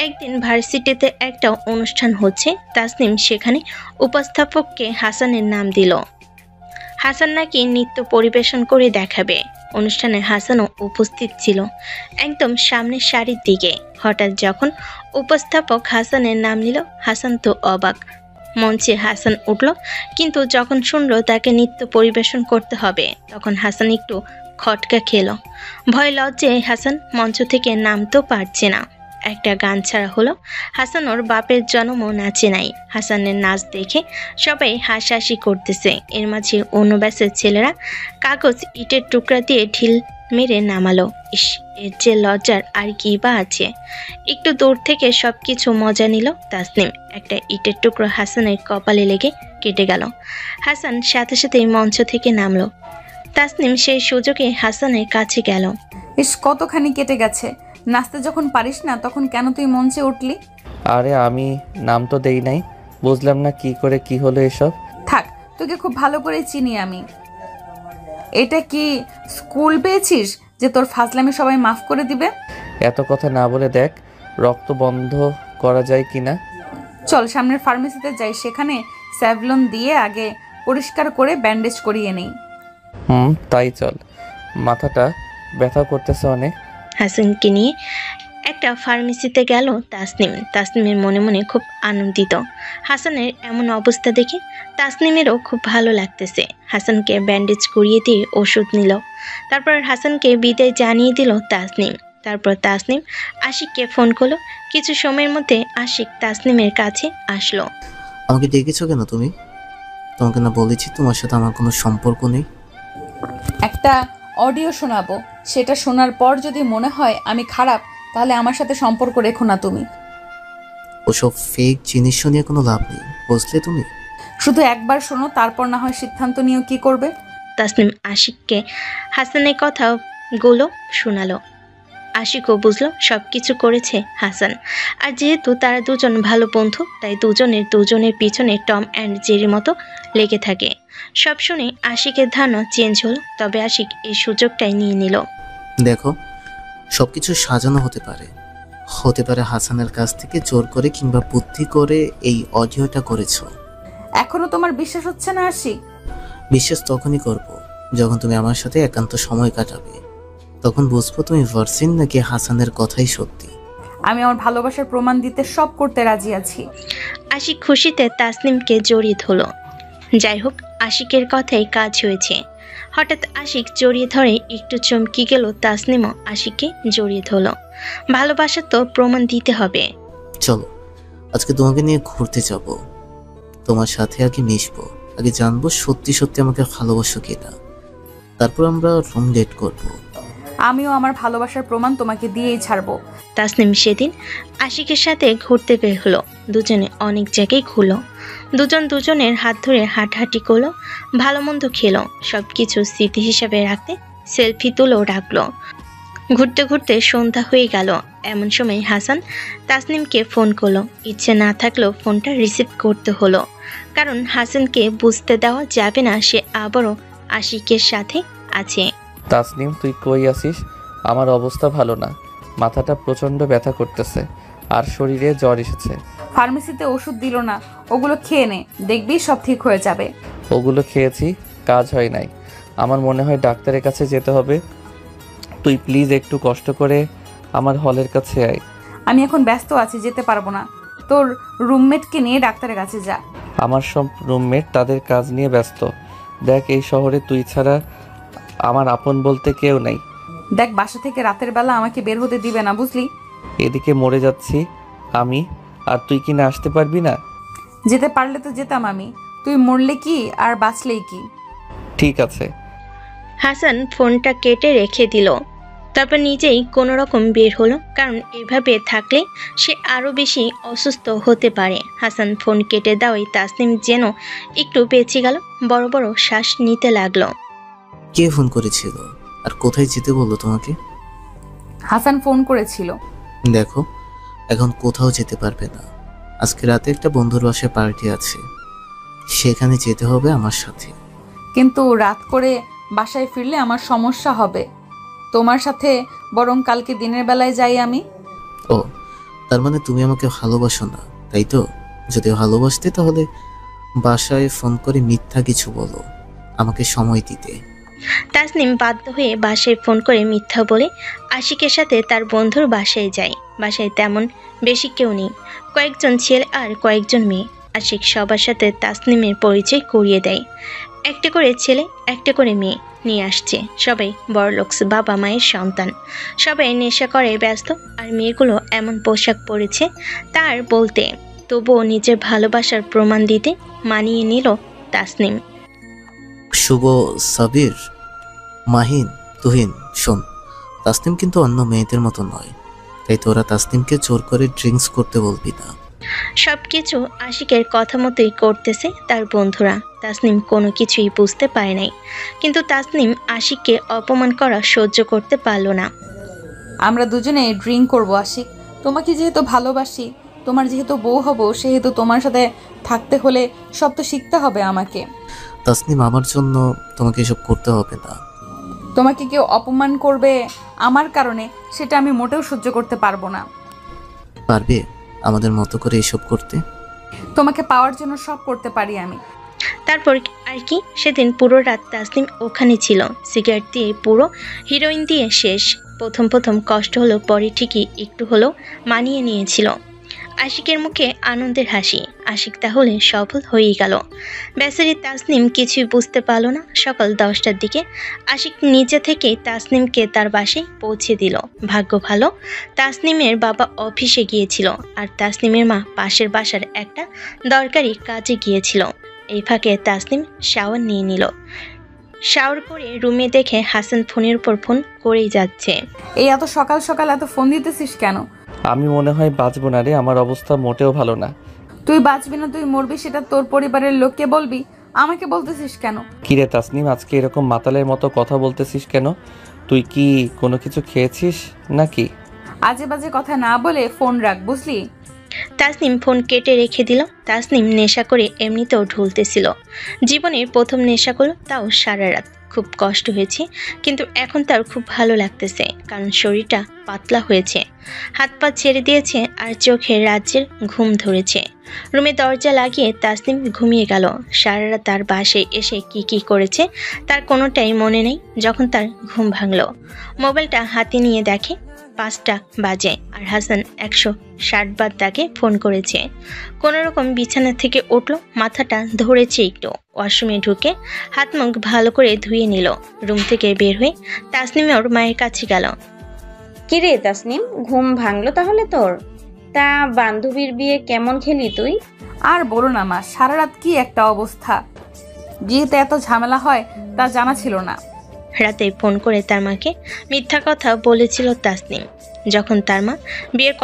একদিন ভার্সিটিতে একটা অনুষ্ঠান হচ্ছে। তাসনিম সেখানে উপস্থাপককে হাসানের নাম দিল। হাসান নাকি নৃত্য পরিবেশন করে দেখাবে। অনুষ্ঠানে হাসানও উপস্থিত ছিল, একদম সামনের সারির দিকে। হঠাৎ যখন উপস্থাপক হাসানের নাম নিল, হাসান তো অবাক। মঞ্চে হাসান উঠল, কিন্তু যখন শুনল তাকে নৃত্য পরিবেশন করতে হবে তখন হাসান একটু খটকা খেল। ভয় লজ্জায় হাসান মঞ্চ থেকে নামতেও পারছে না। একটা গান ছাড়া হলো। হাসান ওর বাপের জন্মও নাচে নাই। হাসানের নাচ দেখে সবাই হাসাহাসি করতেছে। এর মাঝে অন্য ব্যাচের ছেলেরা কাগজ ইটের টুকরা দিয়ে ঢিল মেরে নামালো। ইস, এর যে লজ্জার আর কি বা আছে। একটু দূর থেকে সব কিছু মজা নিল তাসনিম। একটা ইটের টুকরো হাসানের কপালে লেগে কেটে গেল। হাসান সাথে সাথেই মঞ্চ থেকে নামলো। তাসনিম সেই সুযোগে হাসানের কাছে গেল। ইস, কতখানি কেটে গেছে। নাচতে যখন পারিস না তখন কেন তুই মঞ্চে উঠলি? আরে আমি নাম তো দেই নাই, বুঝলাম না কি করে কি হলো এসব। থাক, তোকে খুব ভালো করে চিনি আমি। এটা কি স্কুল পেয়েছিস যে তোর ফাজলামি সবাই মাফ করে দিবে? এত কথা না বলে দেখ রক্ত বন্ধ করা যায় কিনা। চল সামনের ফার্মেসিতে যাই, সেখানে স্যাভলন দিয়ে আগে পরিষ্কার করে ব্যান্ডেজ করিয়ে নেই। তাই চল, মাথাটা ব্যথা করতেছে অনেক। হাসানকে নিয়ে একটা ফার্মেসিতে গেল তাসনিম। তাসনিমের মনে মনে খুব আনন্দিত। হাসানের এমন অবস্থা দেখে তাসনিমেরও খুব ভালো লাগতেছে। হাসানকে ব্যান্ডেজ করিয়ে দিয়ে ওষুধ নিল। তারপর হাসানকে বিদায় জানিয়ে দিল তাসনিম। তারপর তাসনিম আশিককে ফোন করলো। কিছু সময়ের মধ্যে আশিক তাসনিমের কাছে আসলো। আমাকে ডেকেছো কেন তুমি? তোমাকে না বলেছি তোমার সাথে আমার কোনো সম্পর্ক নেই? একটা অডিও শোনাবো, সেটা শোনার পর যদি মনে হয় আমি খারাপ তাহলে আমার সাথে সম্পর্ক রেখো না তুমি। ওসব ফেক জিনিস নিয়ে কোনো লাভ নেই, বুঝলে তুমি? শুধু একবার শোনো, তারপর না হয় সিদ্ধান্ত নিও কি করবে। তাসনিম আশিককে হাসানের কথাগুলো শোনালো। আশিকও বুঝলো সব কিছু করেছে হাসান। আর যেহেতু তারা দুজন ভালো বন্ধু, তাই দুজনের পিছনে টম অ্যান্ড জেরির মতো লেগে থাকে। সব শুনে আশিকের ধারণা চেঞ্জ হলো। তবে আশিক এই সুযোগটাই নিয়ে নিল। দেখো, সবকিছু সাজানো হতে পারে হাসানের কাছ থেকে জোর করে কিংবা বুদ্ধি করে এই অডিওটা করেছো। এখনো তোমার বিশ্বাস হচ্ছে না আশিক? বিশ্বাস তখনই করব যখন তুমি আমার সাথে একান্ত সময় কাটাবে। তখন বুঝবো তুমি ভার্সিন নাকি হাসানের কথাই সত্যি। আমি আমার ভালোবাসার প্রমাণ দিতে সব করতে রাজি আছি। আশিক খুশিতে তাসনিমকে জড়িয়ে ধরল। যাই হোক, আশিকের কথাই কাজ হয়েছে। হঠাৎ আশিক জড়িয়ে ধরে একটু চমকে গেল। তাসনিমও আশিককে জড়িয়ে ধরল। ভালোবাসা তো প্রমাণ দিতে হবে। চলো আজকে তোমাকে নিয়ে ঘুরতে যাব, তোমার সাথে আগে মিশবো, আগে জানবো সত্যি সত্যি আমাকে ভালোবাসো কিনা, তারপর আমরা রুম ডেট করবো। আমিও আমার ভালোবাসার প্রমাণ তোমাকে দিয়েই ছাড়বো। তাসনিম সেদিন আশিকের সাথে ঘুরতে বের হলো। দুজনে অনেক জায়গায় ঘুরলো। দুজনের হাত ধরে হাঁটাহাঁটি করলো, ভালো মন্দ খেলো। সব কিছু স্মৃতি হিসাবে রাখতে সেলফি তুলেও রাখলো। ঘুরতে ঘুরতে সন্ধ্যা হয়ে গেল। এমন সময় হাসান তাসনিমকে ফোন করলো। ইচ্ছে না থাকলেও ফোনটা রিসিভ করতে হলো, কারণ হাসানকে বুঝতে দেওয়া যাবে না সে আবারও আশিকের সাথে আছে। তাসনিম, তুই কই আছিস? আমার অবস্থা ভালো না, মাথাটা প্রচণ্ড ব্যথা করতেছে আর শরীরে জ্বর এসেছে। ফার্মেসিতে ওষুধ দিল না, ওগুলো খেয়ে নে, দেখবি সব ঠিক হয়ে যাবে। ওগুলো খেয়েছি, কাজ হয় নাই। আমার মনে হয় ডাক্তারের কাছে যেতে হবে। তুই প্লিজ একটু কষ্ট করে আমার হলের কাছে আয়। আমি এখন ব্যস্ত আছি, যেতে পারবো না। তোর রুমমেটকে নিয়ে ডাক্তারের কাছে যা। আমার সব রুমমেট তাদের কাজ নিয়ে ব্যস্ত। দেখ, এই শহরে তুই ছাড়া আমার আপন বলতে কেউ নাই। দেখ, বাসা থেকে রাতের বেলা আমাকে বের হতে দিবে না, বুঝলি? এদিকে মরে যাচ্ছি আমি, আর তুই কি না আসতে পারবি না? যেতে পারলে তো যেতাম আমি। তুই মরলে কি আর বাঁচলেই কি। ঠিক আছে। হাসান ফোনটা কেটে রেখে দিল। তারপর নিজেই কোনো রকম বের হলো, কারণ এভাবে থাকলে সে আরও বেশি অসুস্থ হতে পারে। হাসান ফোন কেটে দেওয়ায় তাসনিম যেন একটু বেঁচে গেল, বড় বড় শ্বাস নিতে লাগলো। কে ফোন করেছিল আর কোথায় যেতে বললো তোমাকে? হাসান ফোন করেছিল। দেখো, এখন কোথাও যেতে পারবে না। আজকে রাতে একটা বন্ধুর বাসায় পার্টি আছে, সেখানে যেতে হবে আমার সাথে। কিন্তু রাত করে বাসায় ফিরলে আমার সমস্যা হবে। তোমার সাথে বরং কালকে দিনের বেলায় যাই আমি। ও, তার মানে তুমি আমাকে ভালোবাসো না, তাই তো? যদি ভালোবাসতে তাহলে বাসায় ফোন করে মিথ্যা কিছু বলো, আমাকে সময় দিতে। তাসনিম বাধ্য হয়ে বাসায় ফোন করে মিথ্যা বলে আশিকের সাথে তার বন্ধুর বাসায় যায়। বাসায় তেমন বেশি কেউ নেই, কয়েকজন ছেলে আর কয়েকজন মেয়ে। আশিক সবার সাথে তাসনিমের পরিচয় করিয়ে দেয়। একটা করে ছেলে, একটা করে মেয়ে নিয়ে আসছে। সবাই বড়লোকস বাবা মায়ের সন্তান। সবাই নেশা করে ব্যস্ত, আর মেয়েগুলো এমন পোশাক পরেছে তার বলতে, তবুও নিজের ভালোবাসার প্রমাণ দিতে মানিয়ে নিল তাসনিম। শুভ, সাবির, মাহিন, তুহিন, শোন, তাসনিম কিন্তু অন্য মেয়েদের মতো নয়, তাই তোরা তাসনিমকে জোর করে ড্রিঙ্কস করতে বলবি না। সবকিছু আশিকের কথা মতোই করতেছে তার বন্ধুরা। তাসনিম কোনো কিছুই বুঝতে পারে নাই, কিন্তু তাসনিম আশিককে অপমান করা সহ্য করতে পারল না। আমরা দুজনে ড্রিঙ্ক করবো আশিক। তোমাকে যেহেতু ভালোবাসি, তোমার যেহেতু বউ হব, সেহেতু তোমার সাথে থাকতে হলে সব তো শিখতে হবে আমাকে। তাসনিম, আমার জন্য তোমাকে এসব করতে হবে না। তোমাকে কেউ অপমান করবে আমার কারণে, সেটা আমি মোটেও সহ্য করতে পারবো না। পারবে আমাদের মতো করে এসব করতে? তোমাকে পাওয়ার জন্য সব করতে পারি আমি। তারপর আর কি, সেদিন পুরো রাত তাসনিম ওখানে ছিল। সিগারেট দিয়ে পুরো হিরোইন দিয়ে শেষ। প্রথম প্রথম কষ্ট হলো, পরে ঠিকই একটু হলেও মানিয়ে নিয়েছিল। আশিকের মুখে আনন্দের হাসি। আশিক তাহলে সফল হয়েই গেল। বেচারি তাসনিম কিছুই বুঝতে পারল না। সকাল 10টার দিকে আশিক নিজে থেকে তাসনিমকে তার বাসায় পৌঁছে দিল। ভাগ্য ভালো, তাসনিমের বাবা অফিসে গিয়েছিল, আর তাসনিমের মা পাশের বাসার একটা দরকারি কাজে গিয়েছিল। এই ফাঁকে তাসনিম শাওয়ার নিয়ে নিল। শাওয়ার করে রুমে দেখে হাসান ফোনের উপর ফোন করেই যাচ্ছে। এই এত সকাল সকাল এত ফোন দিতেছিস কেন? আমি মনে হয় বাঁচবো না রে, আমার অবস্থা মোটেও ভালো না। তুই বাঁচবি না, তুই মরবি, সেটা তোর পরিবারের লোককে বলবি, আমাকে বলতেছিস কেন? কিরে তাসনিম, আজকে এরকম মাতালের মতো কথা বলতেছিস কেন? তুই কি কোনো কিছু খেয়েছিস নাকি? আজে বাজে কথা না বলে ফোন রাখ, বুঝলি? তাসনিম ফোন কেটে রেখে দিল। তাসনিম নেশা করে এমনিতেও ঢুলতেছিল। জীবনের প্রথম নেশা করলো, তাও সারা রাত। খুব কষ্ট হয়েছে, কিন্তু এখন তার খুব ভালো লাগতেছে, কারণ শরীরটা পাতলা হয়েছে, হাত পা ছেড়ে দিয়েছে, আর চোখে রাজ্যের ঘুম ধরেছে। রুমে দরজা লাগিয়ে তাসনিম ঘুমিয়ে গেল। সারা রাত তার বাসায় এসে কি কি করেছে তার কোনোটাই মনে নেই। যখন তার ঘুম ভাঙলো, মোবাইলটা হাতে নিয়ে দেখে 5টা বাজে, আর হাসান 160 বার তাকে ফোন করেছে। কোনো রকম বিছানা থেকে উঠলো, মাথাটা ধরেছে একটু। ওয়াশরুমে ঢুকে হাত মুখ ভালো করে ধুয়ে নিল। রুম থেকে বের হয়ে তাসনিম ওর মায়ের কাছে গেল। কিরে তাসনিম, ঘুম ভাঙলো তাহলে তোর? তা বান্ধবীর বিয়ে কেমন খেলি তুই? আর বলো না মা, সারা রাত কি একটা অবস্থা। বিয়েতে এত ঝামেলা হয় তা জানা ছিল না। রাতে ফোন করে তার মাকে মিথ্যা কথা বলেছিল তাসনিম। যখন তার মা বিয়ের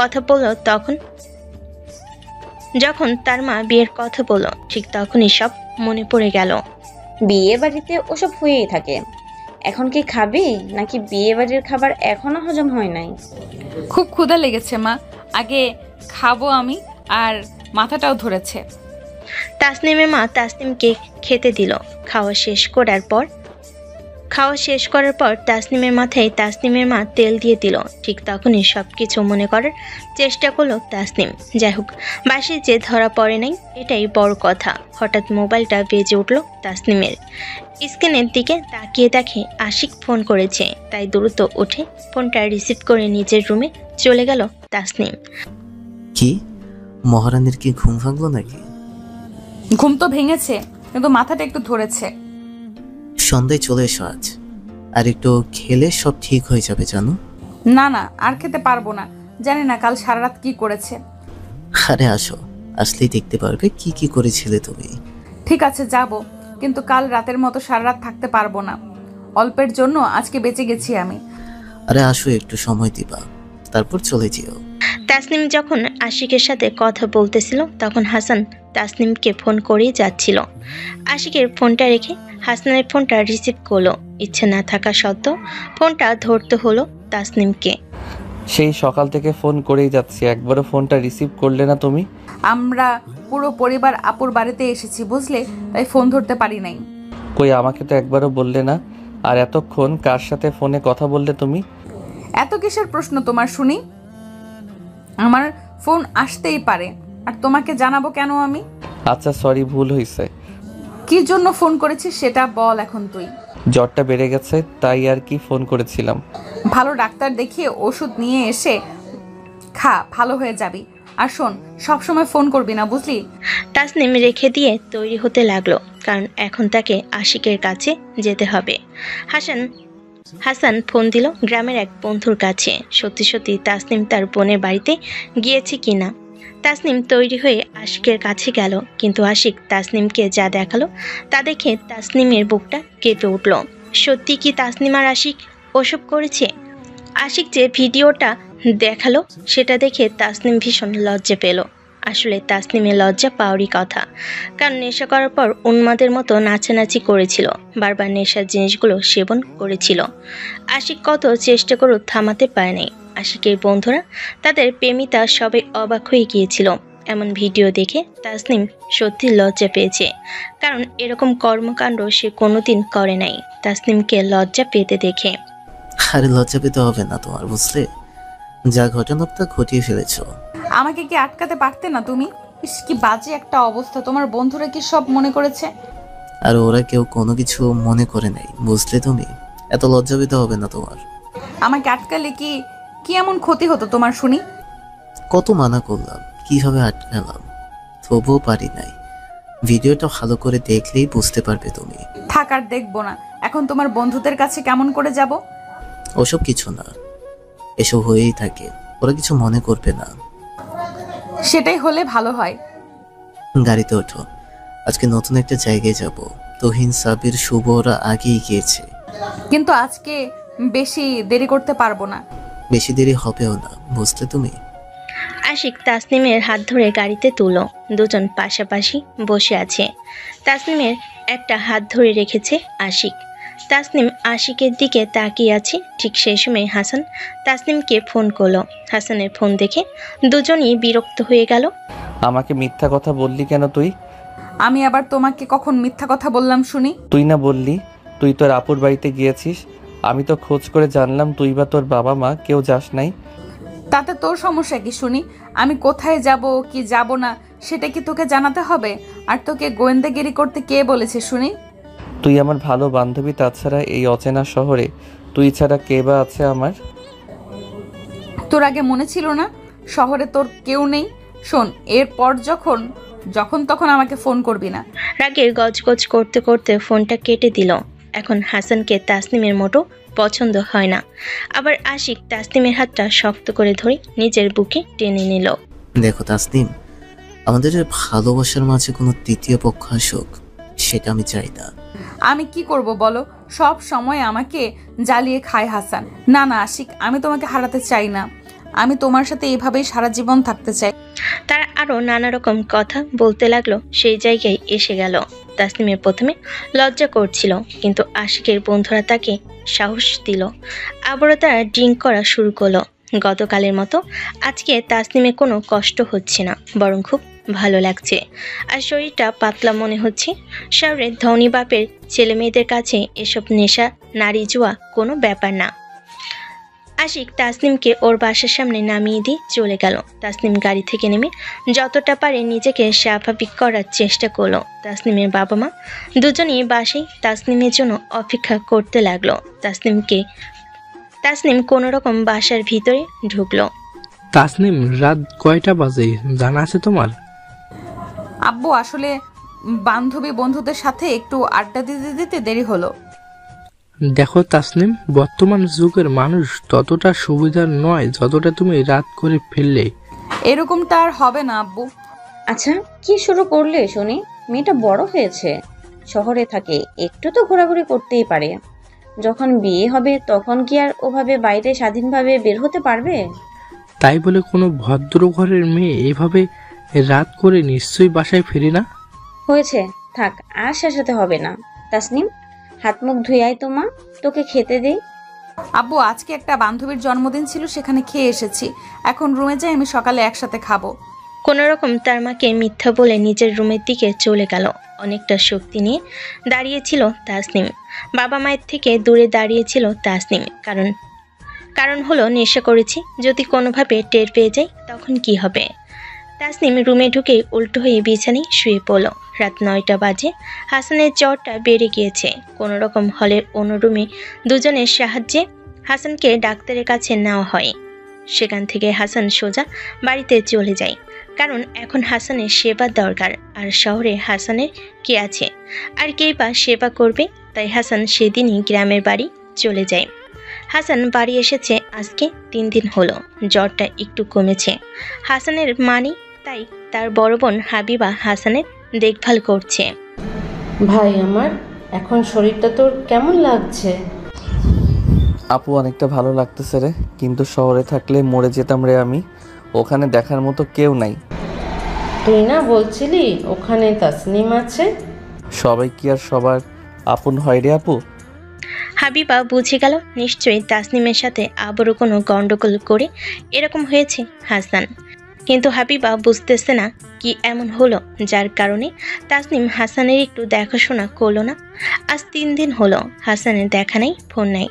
কথা বলল, ঠিক তখনই সব মনে পড়ে গেল। বিয়ে বাড়িতে ওসব হয়েই থাকে। এখন কি খাবি, নাকি বিয়ে বাড়ির খাবার এখনো হজম হয় নাই? খুব ক্ষুধা লেগেছে মা, আগে খাবো আমি, আর মাথাটাও ধরেছে। তাসনিমের মা তাসনিমকে খেতে দিল। খাওয়া শেষ করার পর খাওয়া শেষ করার পর তাসনিমের মাথায় তাসনিমের মা তেল দিয়ে দিল। ঠিক তখনই সব কিছু মনে করার চেষ্টা করলো তাসনিম। যাই হোক, বাসে যে ধরা পড়ে নাই এটাই বড় কথা। হঠাৎ মোবাইলটা বেজে উঠল তাসনিমের। স্ক্রিনের দিকে তাকিয়ে দেখে আশিক ফোন করেছে, তাই দ্রুত উঠে ফোনটা রিসিভ করে নিজের রুমে চলে গেল তাসনিম। কি মহারানীর কি ঘুম ভাঙলো নাকি? ঘুম তো ভেঙেছে, কিন্তু মাথাটা একটু ধরেছে। সন্ধ্যায় চলে এসো আজ, আর একটু খেলে সব ঠিক হয়ে যাবে জানো। না না, আর খেতে পারবো না। জানি না কাল সারা রাত কি করেছে। আরে আসো, আসলেই দেখতে পারবে কি কি করেছিলে তুমি। ঠিক আছে যাব, কিন্তু কাল রাতের মতো সারা রাত থাকতে পারবো না। অল্পের জন্য আজকে বেঁচে গেছি আমি। আরে আসো, একটু সময় দিবা, তারপর চলে যেও। তাসনিম যখন আশিকের সাথে কথা বলতেছিল তখন হাসান তাসনিমকে ফোন করেই যাচ্ছিল। আশিকের ফোনটা রেখে হাসানের ফোনটা রিসিভ করলো। ইচ্ছে না থাকা সত্ত্বেও ফোনটা ধরতে হলো তাসনিমকে। সেই সকাল থেকে ফোন করেই যাচ্ছি, একবারও ফোনটা রিসিভ করলে না তুমি। আমরা পুরো পরিবার আপুর বাড়িতে এসেছি বুঝলে, তাই ফোন ধরতে পারি নাই। কই আমাকে তো একবারও বললে না। আর এতক্ষণ কার সাথে ফোনে কথা বললে তুমি? এত কিসের প্রশ্ন তোমার শুনি? আমার ফোন আসতেই পারে, আর তোমাকে জানাবো কেন আমি? আচ্ছা সরি, ভুল হয়েছে। কি জন্য ফোন করেছিস সেটা বল এখন তুই। জ্বরটা বেড়ে গেছে তাই আর কি ফোন করেছিলাম। ভালো ডাক্তার দেখিয়ে ওষুধ নিয়ে এসে খা, ভালো হয়ে যাবি। আর শোন, সবসময় ফোন করবি না বুঝলি। তাসনিম রেখে দিয়ে তৈরি হতে লাগলো, কারণ এখন তাকে আশিকের কাছে যেতে হবে। হাসান ফোন দিল গ্রামের এক বন্ধুর কাছে। সত্যি সত্যি তাসনিম তার বোনের বাড়িতে গিয়েছে কিনা। তাসনিম তৈরি হয়ে আশিকের কাছে গেল, কিন্তু আশিক তাসনিমকে যা দেখালো তা দেখে তাসনিমের বুকটা কেঁপে উঠল। সত্যি কি তাসনিম আর আশিক ওসব করেছে? আশিক যে ভিডিওটা দেখালো সেটা দেখে তাসনিম ভীষণ লজ্জা পেল। আসলে তাসনিমের লজ্জা পাওয়ারই কথা, কারণ নেশা করার পর উন্মাদের মতো নাচানাচি করেছিল, বারবার নেশার জিনিসগুলো সেবন করেছিল। আশিক কত চেষ্টা করেও থামাতে পারে নাই। আশিকের বন্ধুরা, তাদের প্রেমিতা সবাই অবাক হয়ে গিয়েছিল। এমন ভিডিও দেখে তাসনিম সত্যি লজ্জা পেয়েছে, কারণ এরকম কর্মকাণ্ড সে কোনোদিন করে নাই তাসনিমকে লজ্জা পেতে দেখে। আরে লজ্জা পেতে হবে না তোমার, বুঝলে? যা ঘটনা তা ঘটিয়ে ফেলেছো। আমাকে কি আটকাতে পারতে না তুমি? ইস, কি বাজে একটা অবস্থা। তোমার বন্ধুরা কি সব মনে করেছে? আর ওরা কেউ কোনো কিছু মনে করে নাই, বুঝলে তুমি? এত লজ্জা পেতে হবে না তোমার। আমাকে আটকালে কি কি এমন ক্ষতি হতো তোমার শুনি? কত মানা করলাম, কিভাবে আটকালাম, তবুও পারি নাই। ভিডিওটা ভালো করে দেখলেই বুঝতে পারবে তুমি। থাক, আর দেখবো না। এখন তোমার বন্ধুদের কাছে কেমন করে যাব? ওসব কিছু না, এসব হয়েই থাকে, ওরা কিছু মনে করবে না। সেটাই হলে ভালো হয়। গাড়িতে ওঠো, আজকে নতুন একটা জায়গায় যাব। তুহিন, সাবির, শুভ ওরা আগেই গিয়েছে। কিন্তু আজকে বেশি দেরি করতে পারবো না। বেশি দেরি হবেও না, বুঝলে তুমি? আশিক তাসনিমের হাত ধরে গাড়িতে তুলো। দুজন পাশাপাশি বসে আছে। তাসনিমের একটা হাত ধরে রেখেছে আশিক। তাসনিম আশিকের দিকে তাকিয়ে আছে। ঠিক সেই সময় হাসান তাসনিমকে ফোন করলো। হাসানের ফোন দেখে দুজনই বিরক্ত হয়ে গেল। আমাকে মিথ্যা কথা বললি কেন তুই? আমি আবার তোমাকে কখন মিথ্যা কথা বললাম শুনি? তুই না বললি তুই তোর আপুর বাড়িতে গিয়েছিস? আমি তো খোঁজ করে জানলাম তুই বা তোর বাবা মা কেউ যাস নাই। তাতে তোর সমস্যা কি শুনি? আমি কোথায় যাব কি যাব না সেটা কি তোকে জানাতে হবে? আর তোকে গোয়েন্দাগিরি করতে কে বলেছে শুনি? তুই আমার ভালো বান্ধবী, তাছাড়া এই অচেনা শহরে তুই ছাড়া কে বা আছে আমার? তোর আগে মনে ছিল না শহরে তোর কেউ নেই? শোন, এরপর যখন তখন আমাকে ফোন করবি না। রাগের গজগজ করতে করতে ফোনটা কেটে দিল। এখন হাসানকে তাসনিমের মোটো পছন্দ হয় না। আবার আশিক তাসনিমের হাতটা শক্ত করে ধরে নিজের বুকে টেনে নিল। দেখো তাসনিম, আমাদের ভালোবাসার মাঝে কোনো তৃতীয় পক্ষ আসুক, সেটা আমি চাই না। আমি কি করব বলো? সব সময় আমাকে জ্বালিয়ে খায় হাসান। না না আশিক, আমি তোমাকে হারাতে চাই না। আমি তোমার সাথে এভাবেই সারা জীবন থাকতে চাই। তারা আরো নানা রকম কথা বলতে লাগলো। সেই জায়গায় এসে গেল। তাসনিমের প্রথমে লজ্জা করছিল, কিন্তু আশিকের বন্ধুরা তাকে সাহস দিল। আবারও তারা ড্রিঙ্ক করা শুরু করলো। গতকালের মতো আজকে তাসনিমের কোনো কষ্ট হচ্ছে না, বরং খুব ভালো লাগছে, আর শরীরটা পাতলা মনে হচ্ছে। শহরের ধনী বাপের ছেলে মেয়েদের কাছে এসব নেশা নারী জুয়া কোনো ব্যাপার না। আশিক তাসনিমকে ওর বাসার সামনে নামিয়ে দিয়ে চলে গেল। তাসনিম গাড়ি থেকে নেমে যতটা পারে নিজেকে স্বাভাবিক করার চেষ্টা করলো। তাসনিমের বাবা মা দুজনেই বাসায় তাসনিমের জন্য অপেক্ষা করতে লাগলো। তাসনিম কোনো রকম বাসার ভিতরে ঢুকলো। তাসনিম, রাত কয়টা বাজে জানা আছে তোমার? আব্বু, আসলে বান্ধবী বন্ধুদের সাথে একটু আড্ডা দিতে দিতে দেরি হলো। দেখো তাসনিম, বর্তমান যুগের মানুষ ততটা সুবিধার নয় যতটা তুমি রাত করে ফেললে। এরকমটা আর হবে না আব্বু। আচ্ছা, কি শুরু করলে শুনি? মেয়েটা বড় হয়েছে, শহরে থাকে, একটু তো ঘোরাঘুরি করতেই পারে। যখন বিয়ে হবে তখন কি আর ওভাবে বাইরে স্বাধীনভাবে বের হতে পারবে? তাই বলে কোনো ভদ্র ঘরের মেয়ে এভাবে রাত করে নিশ্চয়ই বাসায় ফিরে না। হয়েছে, থাক, আর শেষাতে হবে না। তাসনিম, হাত মুখ ধুয়ে আয় তো মা, তোকে খেতে দেই। আব্বু, আজকে একটা বান্ধবীর জন্মদিন ছিল, সেখানে খেয়ে এসেছি। এখন রুমে যাই, আমি সকালে একসাথে খাবো। কোনো রকম তার মাকে মিথ্যা বলে নিজের রুমের দিকে চলে গেল। অনেকটা শক্তি নিয়ে দাঁড়িয়েছিল তাসনিম। বাবা মায়ের থেকে দূরে দাঁড়িয়েছিল তাসনিম। কারণ হলো নেশা করেছি, যদি কোনোভাবে টের পেয়ে যাই তখন কি হবে। তাসনিম রুমে ঢুকে উল্টো হয়ে বিছানায় শুয়ে পড়ল। রাত 9টা বাজে। হাসানের জ্বরটা বেড়ে গিয়েছে। কোনো রকম হলের অন্য রুমে দুজনের সাহায্যে হাসানকে ডাক্তারের কাছে নেওয়া হয়। সেখান থেকে হাসান সোজা বাড়িতে চলে যায়, কারণ এখন হাসানের সেবা দরকার। আর শহরে হাসানের কে আছে, আর কেই বা সেবা করবে? তাই হাসান সেদিনই গ্রামের বাড়ি চলে যায়। হাসান বাড়ি এসেছে আজকে 3 দিন হলো। জ্বরটা একটু কমেছে। হাসানের মানি, তাই তার বড় বোন হাবিবা হাসানের দেখভাল করছে। ভাই আমার, এখন শরীরটা তোর কেমন লাগছে? আপু, অনেকটা ভালো লাগতেছে রে, কিন্তু শহরে থাকলে মরে যেতাম রে আমি। ওখানে দেখার মতো কেউ নাই। তুই না বলছিলি ওখানে তাসনিম আছে? সবাই কি আর সবার আপন হয় রে আপু? হাবিবা বুঝে গেল নিশ্চয়ই তাসনিমের সাথে আবারও কোনো গন্ডগোল করে এরকম হয়েছে হাসান। কিন্তু হাবিবা বুঝতেছে না কি এমন হলো যার কারণে তাসনিম হাসানের একটু দেখাশোনা করলো না। আজ 3 দিন হলো হাসানের দেখা নাই, ফোন নাই।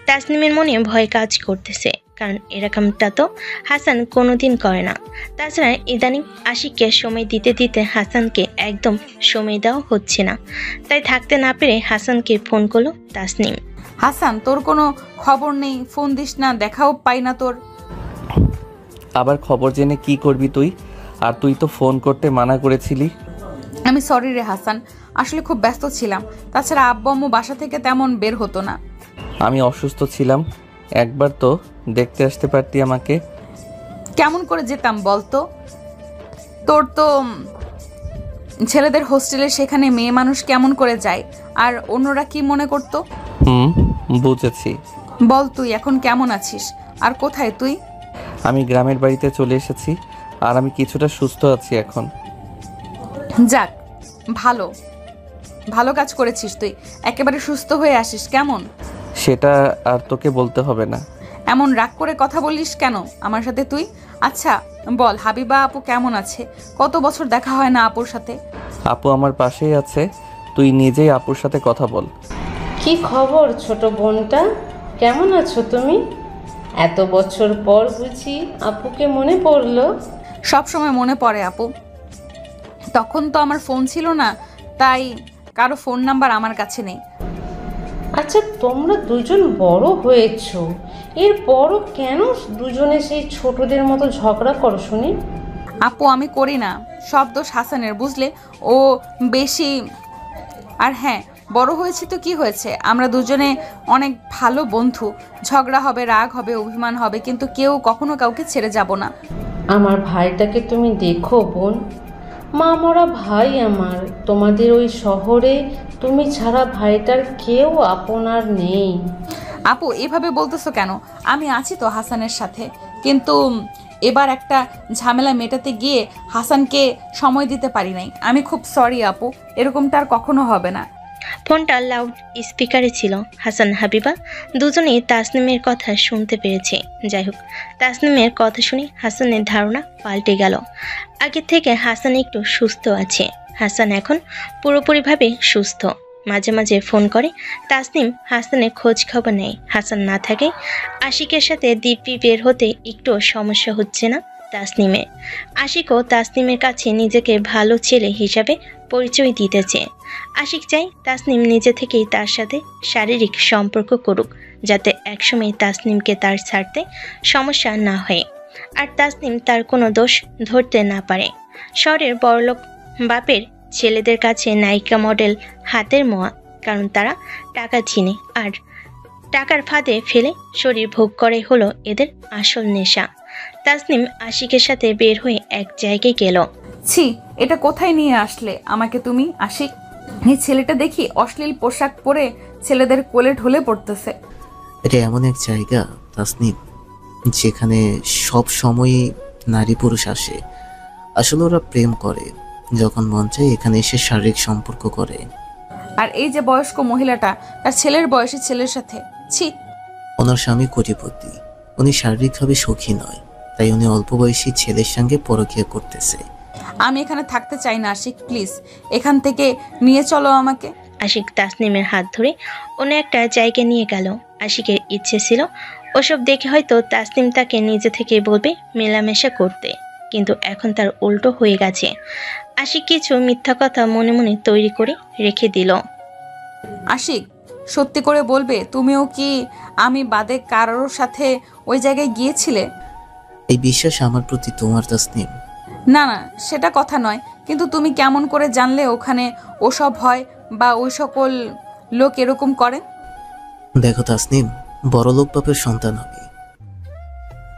তাসনিমের মনে ভয় কাজ করতেছে, কারণ এরকমটা তো হাসান কোনোদিন করে না। তাছাড়া ইদানিং আশিককে সময় দিতে দিতে হাসানকে একদম সময় দেওয়া হচ্ছে না। তাই থাকতে না পেরে হাসানকে ফোন করলো তাসনিম। হাসান, তোর কোনো খবর নেই, ফোন দিস না, দেখাও পাই না তোর। আবার খবর জেনে কি করবি তুই? আর তুই তো ফোন করতে মানা করেছিলি। আমি সরি রে হাসান, আসলে খুব ব্যস্ত ছিলাম। তাছাড়া আব্বু আম্মু বাসা থেকে তেমন বের হতো না। আমি অসুস্থ ছিলাম, একবার তো দেখতে আসতে পারতি আমাকে। কেমন করে যেতাম বলতো? তোর তো ছেলেদের হোস্টেলে, সেখানে মেয়ে মানুষ কেমন করে যায়, আর অন্যরা কি মনে করতো? বুঝেছি। বল, তুই এখন কেমন আছিস, আর কোথায় তুই? আমি গ্রামের বাড়িতে চলে এসেছি, আর আমি কিছুটা সুস্থ আছি এখন। যাক, ভালো ভালো কাজ করেছিস তুই। একেবারে সুস্থ হয়ে আসিস কেমন? সেটা আর তোকে বলতে হবে না। এমন রাগ করে কথা বলিস কেন আমার সাথে তুই? আচ্ছা বল, হাবিবা আপু কেমন আছে? কত বছর দেখা হয় না আপুর সাথে। আপু আমার পাশেই আছে, তুই নিজেই আপুর সাথে কথা বল। কি খবর ছোট বোনটা, কেমন আছো তুমি? এত বছর পর বুঝি আপুকে মনে পড়লো? সব সময় মনে পড়ে আপু। তখন তো আমার ফোন ছিল না, তাই কারো ফোন নাম্বার আমার কাছে নেই। আচ্ছা, তোমরা দুজন বড় হয়েছো, এরপরও কেন দুজনে সেই ছোটদের মতো ঝগড়া করো শুনি? আপু, আমি করি না, সব দোষ হাসানের, বুঝলে? ও বেশি। আর হ্যাঁ, বড় হয়েছে তো কি হয়েছে, আমরা দুজনে অনেক ভালো বন্ধু। ঝগড়া হবে, রাগ হবে, অভিমান হবে, কিন্তু কেউ কখনো কাউকে ছেড়ে যাব না। আমার ভাইটাকে তুমি দেখো বোন, মা মরা ভাই আমার। তোমাদের ওই শহরে তুমি ছাড়া ভাইটার কেউ আপনার নেই। আপু, এভাবে বলতেছো কেন? আমি আছি তো হাসানের সাথে, কিন্তু এবার একটা ঝামেলা মেটাতে গিয়ে হাসানকে সময় দিতে পারি নাই। আমি খুব সরি আপু, এরকমটা আর কখনো হবে না। ফোনটা লাউড স্পিকারে ছিল। হাসান হাবিবা দুজনেই তাসনিমের কথা শুনতে পেরেছে। যাই হোক, তাসনিমের কথা শুনে হাসানের ধারণা পাল্টে গেল। আগে থেকে হাসান একটু সুস্থ আছে। হাসান এখন পুরোপুরিভাবে সুস্থ। মাঝে মাঝে ফোন করে তাসনিম, হাসানের খোঁজ খবর নেয়। হাসান না থাকে আশিকের সাথে দিব্যি বের হতে একটু সমস্যা হচ্ছে না তাসনিমের। আশিকও তাসনিমের কাছে নিজেকে ভালো ছেলে হিসাবে পরিচয় দিতেছে। আশিক চাই তাসনিম নিজে থেকেই তার সাথে শারীরিক সম্পর্ক করুক, যাতে একসময় তাসনিমকে তার ছাড়তে সমস্যা না হয়, আর তাসনিম তার কোনো দোষ ধরতে না পারে। শহরের বড়লোক বাপের ছেলেদের কাছে নায়িকা মডেল হাতের মোয়া, কারণ তারা টাকা চিনে, আর টাকার ফাঁদে ফেলে শরীর ভোগ করে হলো এদের আসল নেশা। তাসনিম আশিকের সাথে বের হয়ে এক জায়গায় গেল। ছি, এটা কোথায় নিয়ে আসলে আমাকে তুমি আশিক? এই ছেলেটা দেখি অশ্লীল পোশাক পরে ছেলেদের কোলে ঢলে পড়তেছে। এটা এমন এক জায়গা তাসনিম, যেখানে সব সময়ই নারী পুরুষ আসে। আসলে ওরা প্রেম করে, যখন মন চায় এখানে এসে শারীরিক সম্পর্ক করে। আর এই যে বয়স্ক মহিলাটা তার ছেলের বয়সী ছেলের সাথে, ছি। ওনার স্বামী কোটিপতি, উনি শারীরিকভাবে সুখী নয়, তাই উনি অল্প বয়সী ছেলের সঙ্গে পরকীয়া করতেছে। আমি এখানে থাকতে চাই না আশিক, প্লিজ এখান থেকে নিয়ে চলো আমাকে। আশিক তাসনিমের হাত ধরে অন্য একটা জায়গায় নিয়ে গেল। আশিকের ইচ্ছে ছিল ওসব দেখে হয়তো তাসনিম তাকে নিজে থেকে বলবে মেলামেশা করতে, কিন্তু এখন তার উল্টো হয়ে গেছে। আশিক কিছু মিথ্যা কথা মনে মনে তৈরি করে রেখে দিল। আশিক, সত্যি করে বলবে তুমিও কি আমি বাদে কারোর সাথে ওই জায়গায় গিয়েছিলে? এই বিশ্বাস আমার প্রতি তোমার তাসনিম। না না, সেটা কথা নয়, কিন্তু তুমি কেমন করে জানলে ওখানে ওসব হয় বা ওই সকল লোক এরকম করে? দেখো তাসনিম, বড়লোক বাপের সন্তান আমি।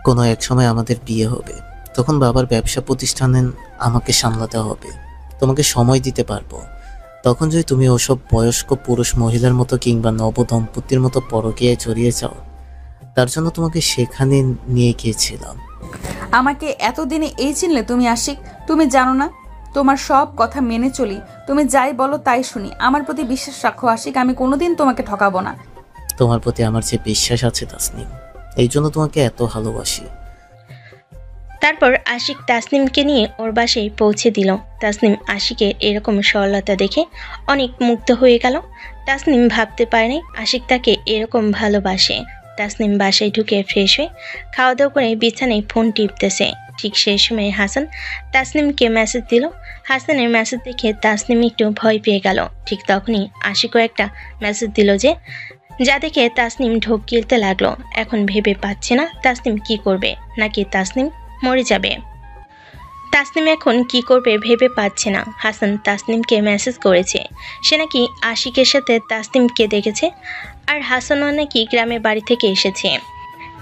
কোনো এক সময় আমাদের বিয়ে হবে, তখন বাবার ব্যবসা প্রতিষ্ঠানে আমাকে সামলাতে হবে, তোমাকে সময় দিতে পারবো। তখন যদি তুমি ওসব বয়স্ক পুরুষ মহিলার মতো কিংবা নবদম্পতির মতো পরকীয়ায় জড়িয়ে যাও, তার জন্য তোমাকে সেখানে নিয়ে গিয়েছিলাম। আমাকে এতদিনে এই চিনলে তুমি আশিক? তুমি জানো না তোমার সব কথা মেনে চলি, তুমি যাই বলো তাই শুনি। আমার প্রতি বিশ্বাস রাখো আশিক, আমি কোনোদিন তোমাকে ঠকাবো না। তোমার প্রতি আমার যে বিশ্বাস আছে তাসনিম, এই জন্য তোমাকে এত ভালোবাসি। তারপর আশিক তাসনিমকে নিয়ে ওর বাসায় পৌঁছে দিল। তাসনিম আশিকের এরকম সরলতা দেখে অনেক মুগ্ধ হয়ে গেল। তাসনিম ভাবতে পারেনি আশিক তাকে এরকম ভালোবাসে। তাসনিম বাসায় ঢুকে ফ্রেশ হয়ে খাওয়া দাওয়া করে বিছানায় ফোন টিপতেছে। ঠিক সেই সময় হাসান তাসনিমকে মেসেজ দিল। হাসানের মেসেজ দেখে তাসনিম একটু ভয় পেয়ে গেল। ঠিক তখনই আশিকও একটা মেসেজ দিল, যা দেখে তাসনিম ঢোক গিলতে লাগলো। এখন ভেবে পাচ্ছে না তাসনিম কি করবে, নাকি তাসনিম মরে যাবে। তাসনিম এখন কি করবে ভেবে পাচ্ছে না। হাসান তাসনিমকে মেসেজ করেছে সে নাকি আশিকের সাথে তাসনিমকে দেখেছে, আর হাসানও নাকি গ্রামের বাড়ি থেকে এসেছে।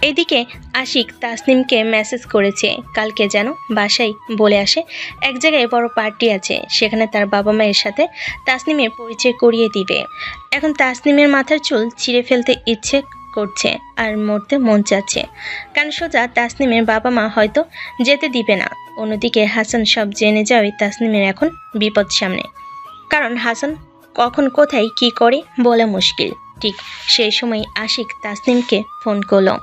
এদিকে আশিক তাসনিমকে মেসেজ করেছে কালকে যেন বাসায় বলে আসে এক জায়গায় বড় পার্টি আছে, সেখানে তার বাবা মায়ের সাথে তাসনিমের পরিচয় করিয়ে দিবে। এখন তাসনিমের মাথার চুল ছিঁড়ে ফেলতে ইচ্ছে করছে আর মরতে মন চাচ্ছে, কারণ সোজা তাসনিমের বাবা মা হয়তো যেতে দিবে না। অন্যদিকে হাসান সব জেনে যাওয়ায় তাসনিমের এখন বিপদ সামনে, কারণ হাসান কখন কোথায় কি করে বলা মুশকিল। ঠিক সেই সময় আশিক তাসনিমকে ফোন করলো।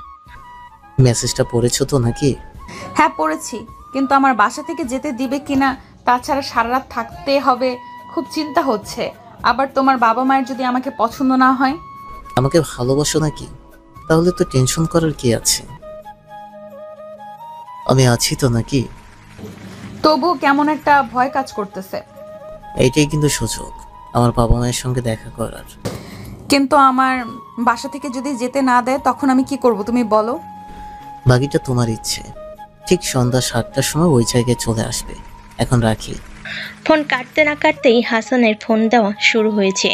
মেসেজটা পড়েছো তো নাকি? হ্যাঁ পড়েছি, কিন্তু আমার বাসা থেকে যেতে দিবে কিনা, তাছাড়া সারা রাত থাকতে হবে, খুব চিন্তা হচ্ছে। আবার তোমার বাবা মায়ের যদি আমাকে পছন্দ না হয়? আমাকে ভালোবাসো নাকি? তাহলে তো টেনশন করার কি আছে, আমি আছি তো নাকি? তবুও কেমন একটা ভয় কাজ করতেছে। এইটাই কিন্তু সুযোগ আমার বাবা মায়ের সঙ্গে দেখা করার। কিন্তু আমার বাসা থেকে যদি যেতে না দেয় তখন আমি কি করব তুমি বলো? বাকিটা তোমার ইচ্ছে। ঠিক সন্ধ্যা 7টার সময় ওই জায়গায় চলে আসবে। এখন রাখি। ফোন কাটতে না কাটতেই হাসানের ফোন দেওয়া শুরু হয়েছে।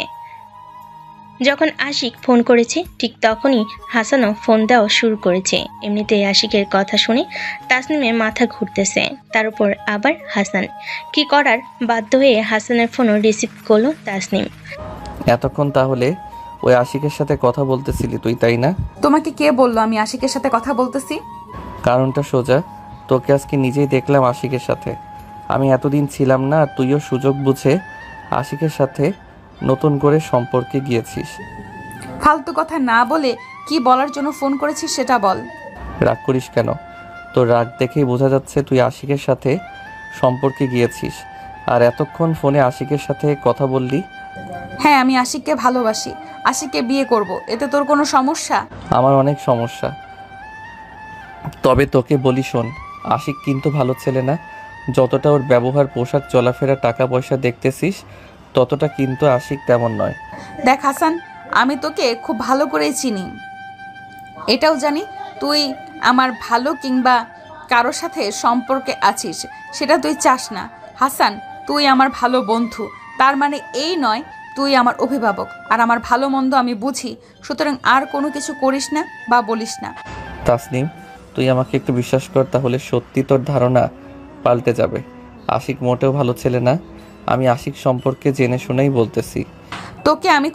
যখন আশিক ফোন করেছে ঠিক তখনই হাসানও ফোন দেওয়া শুরু করেছে। এমনিতেই আশিকের কথা শুনে তাসনিমের মাথা ঘুরতেছে, তার উপর আবার হাসান। কি করার বাধ্য হয়ে হাসানের ফোনও রিসিভ করলো তাসনিম। এতক্ষণ তাহলে ওই আশিকের সাথে কথা বলতেছিলি তুই, তাই না? তোমাকে কে বললো আমি আশিকের সাথে কথা বলতেছি? কারণটা সোজা, তোকে আজকে নিজেই দেখলাম আশিকের সাথে। আমি এতদিন ছিলাম না, আর তুইও সুযোগ বুঝে আশিকের সাথে নতুন করে সম্পর্কে গিয়েছিস। ফালতু কথা না বলে কি বলার জন্য ফোন করেছিস সেটা বল। রাগ করিস কেন? তোর রাগ দেখেই বোঝা যাচ্ছে তুই আশিকের সাথে সম্পর্কে গিয়েছিস, আর এতক্ষণ ফোনে আশিকের সাথে কথা বললি। হ্যাঁ, আমি আশিককে ভালোবাসি, আশিককে বিয়ে করব। এতে তোর কোনো সমস্যা? আমার অনেক সমস্যা। তবে তোকে বলি শোন, আশিক কিন্তু ভালো ছেলে না। যতটা ওর ব্যবহার, পোশাক, চলাফেরা, টাকা পয়সা দেখতেছিস, ততটা কিন্তু আশিক তেমন নয়। দেখ হাসান, আমি তোকে খুব ভালো করেই চিনি, এটাও জানি তুই আমার ভালো কিংবা কারোর সাথে সম্পর্কে আছিস, সেটা তুই চাস না। হাসান, তুই আমার ভালো বন্ধু, তার মানে এই নয় তুই আমার অভিভাবক। আর আমার ভালো মন্দ আমি বুঝি, সুতরাং আর কোনো কিছু করিস না বা বলিস না। তাসনিম, তুই আমাকে একটু বিশ্বাস কর, তাহলে সত্যি তোর ধারণা পাল্টে যাবে। আশিক মোটেও ভালো ছেলে না। আমি আশিক সম্পর্কে জেনে শুনেই বলতেছি। তোকে আমার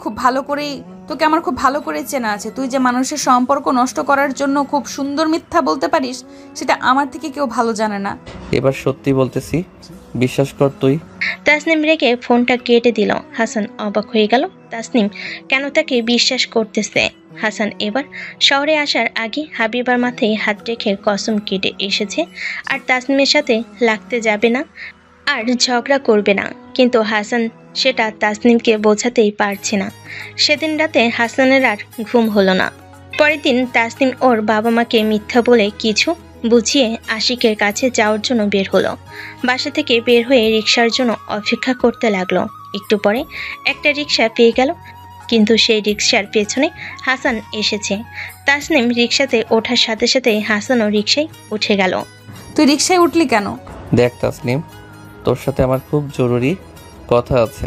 খুব ভালো করে চেনা আছে। তুই যে মানুষের সম্পর্ক নষ্ট করার জন্য খুব সুন্দর মিথ্যা বলতে পারিস, সেটা আমার থেকে কেউ ভালো জানে না। এবার সত্যি বলতেছি, বিশ্বাস কর তুই। তাসনিম রেগে ফোনটা কেটে দিল। হাসান অবাক হয়ে গেল, তাসনিম কেন তাকে বিশ্বাস করতেছে। হাসান এবার শহরে আসার আগে হাবিবার মাথায় হাত রেখে কসম কেটে এসেছে আর তাসনিমের সাথে লাগতে যাবে না, আর ঝগড়া করবে না। কিন্তু হাসান সেটা তাসনিমকে বোঝাতেই পারছে না। সেদিন রাতে হাসানের আর ঘুম হলো না। পরের দিন তাসনিম ওর বাবা মাকে মিথ্যা বলে কিছু বুঝিয়ে আশিকের কাছে যাওয়ার জন্য বের হলো। বাসা থেকে বের হয়ে রিক্সার জন্য অপেক্ষা করতে লাগলো। একটু পরে একটা রিক্সা পেয়ে গেল, কিন্তু সেই রিক্সার পেছনে হাসান এসেছে। তাসনিম রিক্সাতে ওঠার সাথে সাথে হাসানও রিক্সায় উঠে গেল। তুই রিক্সায় উঠলি কেন? দেখ তাসনিম, তোর সাথে আমার খুব জরুরি কথা আছে।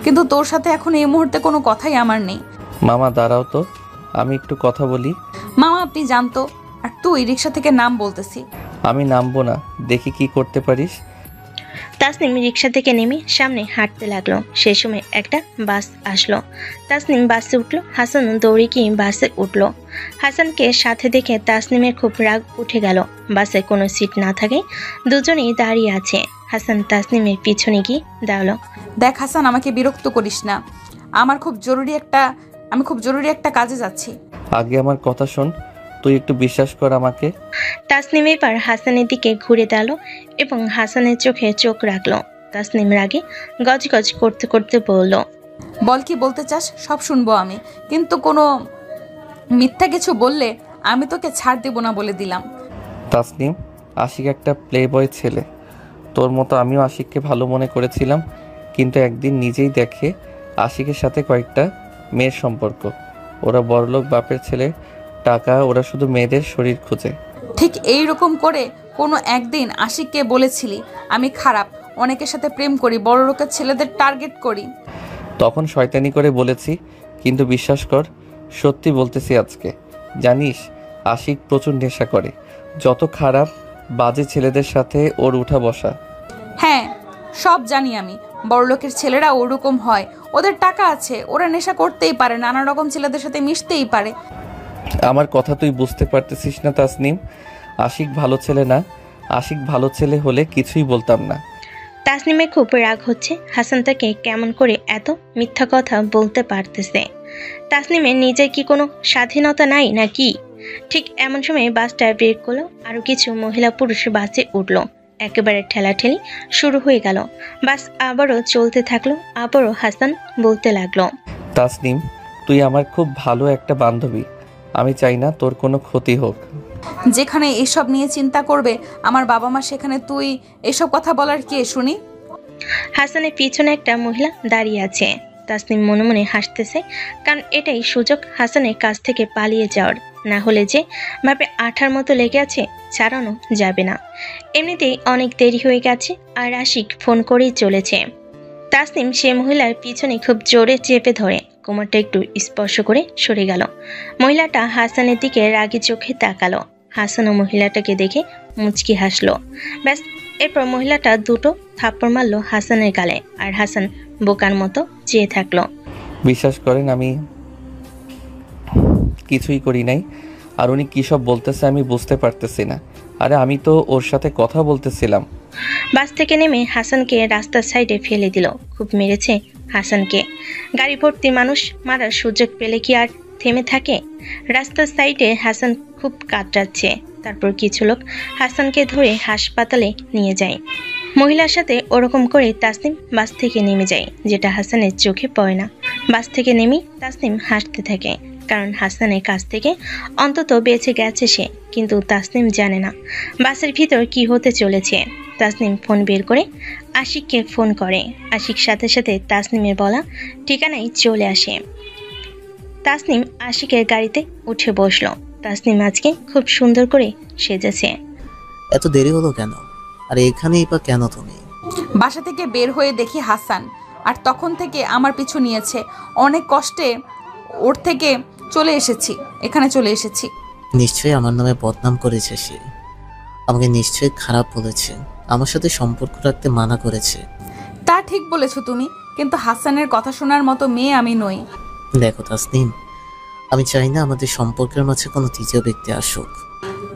কিন্তু তোর সাথে এখন এই মুহূর্তে কোনো কথাই আমার নেই। মামা দাঁড়াও তো, আমি একটু কথা বলি। মামা আপনি জানতো, আর তুই রিক্সা থেকে নাম বলতেছি। আমি নামবো না, দেখি কি করতে পারিস। তাসনিম রিক্সা থেকে নেমে সামনে হাঁটতে লাগলো। সেই সময় একটা বাস আসলো। তাসনিম বাসে উঠলো, হাসান দৌড়ে গিয়ে বাসে উঠলো। হাসানকে সাথে দেখে তাসনিমের খুব রাগ উঠে গেল। বাসে কোনো সিট না থাকে, দুজনেই দাঁড়িয়ে আছে। হাসান তাসনিমের পিছনে গিয়ে দাঁড়ালো। দেখ হাসান, আমাকে বিরক্ত করিস না, আমি খুব জরুরি একটা কাজে যাচ্ছি। আগে আমার কথা শোন, তুই একটু বিশ্বাস কর আমাকে। তাসনিম এবার হাসানের দিকে ঘুরে দাঁড়ালো এবং হাসানের চোখে চোখ রাখলো। তাসনিম রাগে গজগজ করতে করতে বলল, বল কি বলতে চাস, সব শুনবো আমি, কিন্তু কোনো মিথ্যা কিছু বললে আমি তোকে ছাড় দেব না বলে দিলাম। তাসনিম, আশিক একটা প্লে বয় ছেলে। তোর মতো আমিও আশিককে ভালো মনে করেছিলাম, কিন্তু একদিন নিজেই দেখে আশিকের সাথে কয়েকটা মেয়ের সম্পর্ক। ওরা বড়লোক বাপের ছেলে, টাকা, ওরা শুধু মেয়েদের শরীর খুঁজে। ঠিক এই রকম করে কোনো একদিন আশিককে বলেছিলি আমি খারাপ, অনেকের সাথে প্রেম করি, বড় লোকের ছেলেদের টার্গেট করি। তখন শয়তানি করে বলেছি, কিন্তু বিশ্বাস কর, সত্যি বলতেছি আজকে। জানিস, আশিক প্রচুর নেশা করে, যত খারাপ বাজে ছেলেদের সাথে ওর উঠা বসা। হ্যাঁ সব জানি আমি, বড়লোকের ছেলেরা ওরকম হয়, ওদের টাকা আছে, ওরা নেশা করতেই পারে, নানা রকম ছেলেদের সাথে মিশতেই পারে। আমার কথা তুই বুঝতে পারতেছিস না তাসনিম, আশিক ভালো ছেলে না। আশিক ভালো ছেলে হলে কিছুই বলতাম না। তাসনিমের খুব রাগ হচ্ছে, হাসান তাকে কেমন করে এত মিথ্যা কথা বলতে পারতেছে। তাসনিমের নিজের কি কোনো স্বাধীনতা নাই নাকি? ঠিক এমন সময় বাসটা ব্রেক করলো, আরো কিছু মহিলা পুরুষ বাসে উঠলো। একেবারে ঠেলাঠেলি শুরু হয়ে গেল। বাস আবারও চলতে থাকলো। আবারও হাসান বলতে লাগলো, তাসনিম, তুই আমার খুব ভালো একটা বান্ধবী, আমি চাই না তোর কোনো ক্ষতি হোক। যেখানে এসব নিয়ে চিন্তা করবে আমার বাবা মা, সেখানে তুই এসব কথা বলার কে শুনি? হাসানের পিছনে একটা মহিলা দাঁড়িয়ে আছে। তাসনিম মনে মনে হাসতেছে, কারণ এটাই সুযোগ হাসানের কাছ থেকে পালিয়ে যাওয়ার। না হলে যে ভাবে আঠার মতো লেগে আছে, ছাড়ানো যাবে না। এমনিতেই অনেক দেরি হয়ে গেছে, আর আশিক ফোন করেই চলেছে। তাসনিম সে মহিলার পিছনে খুব জোরে চেপে ধরে কোমরটা একটু স্পর্শ করে সরে গেল। মহিলাটা হাসানের দিকে রাগী চোখে তাকালো। হাসানও মহিলাটাকে দেখে মুচকি হাসলো। ব্যাস, এরপর মহিলাটা দুটো থাপ্পড় মারলো হাসানের গালে, আর হাসান বোকার মতো চেয়ে থাকলো। বিশ্বাস করেন, আমি কিছুই করি নাই, আর উনি কী সব বলতেছে আমি বুঝতে পারতেছি না। আরে আমি তো ওর সাথে কথা বলতেছিলাম। বাস থেকে নেমে হাসানকে রাস্তার সাইডে ফেলে দিল। খুব মেরেছে হাসানকে। গাড়ি ভর্তি মানুষ মারার সুযোগ পেলে কি আর থেমে থাকে? রাস্তার সাইডে হাসান খুব কাতরাচ্ছে। তারপর কিছু লোক হাসানকে ধরে হাসপাতালে নিয়ে যায়। মহিলার সাথে ওরকম করে তাসনিম বাস থেকে নেমে যায়, যেটা হাসানের চোখে পড়ে না। বাস থেকে নেমেই তাসনিম হাসতে থাকে, কারণ হাসানের কাছ থেকে অন্তত বেঁচে গেছে সে। কিন্তু তাসনিম জানে না বাসের ভিতর কি হতে চলেছে। তাসনিম ফোন বের করে আশিককে ফোন করে। আশিক সাথে সাথে তাসনিমের বলা ঠিকানায় চলে আসে। তাসনিম আশিকের গাড়িতে উঠে বসলো। তাসনিম আজকে খুব সুন্দর করে সেজেছে। এত দেরি হলো কেন? আর এখানেই বা কেন তুমি? বাসা থেকে বের হয়ে দেখি হাসান, আর তখন থেকে আমার পিছু নিয়েছে। অনেক কষ্টে ওর থেকে এখানে চলে এসেছি। নিশ্চয়ই আমার নামে বদনাম করেছে সে। আমাকে নিশ্চয়ই খারাপ বলেছে, আমার সাথে সম্পর্ক রাখতে মানা করেছে। তা ঠিক বলেছো তুমি, কিন্তু হাসানের কথা শোনার মতো মেয়ে আমি নই। দেখো তাসনিম, আমি চাই না আমাদের সম্পর্কের মাঝে কোনো তৃতীয় ব্যক্তি আসুক।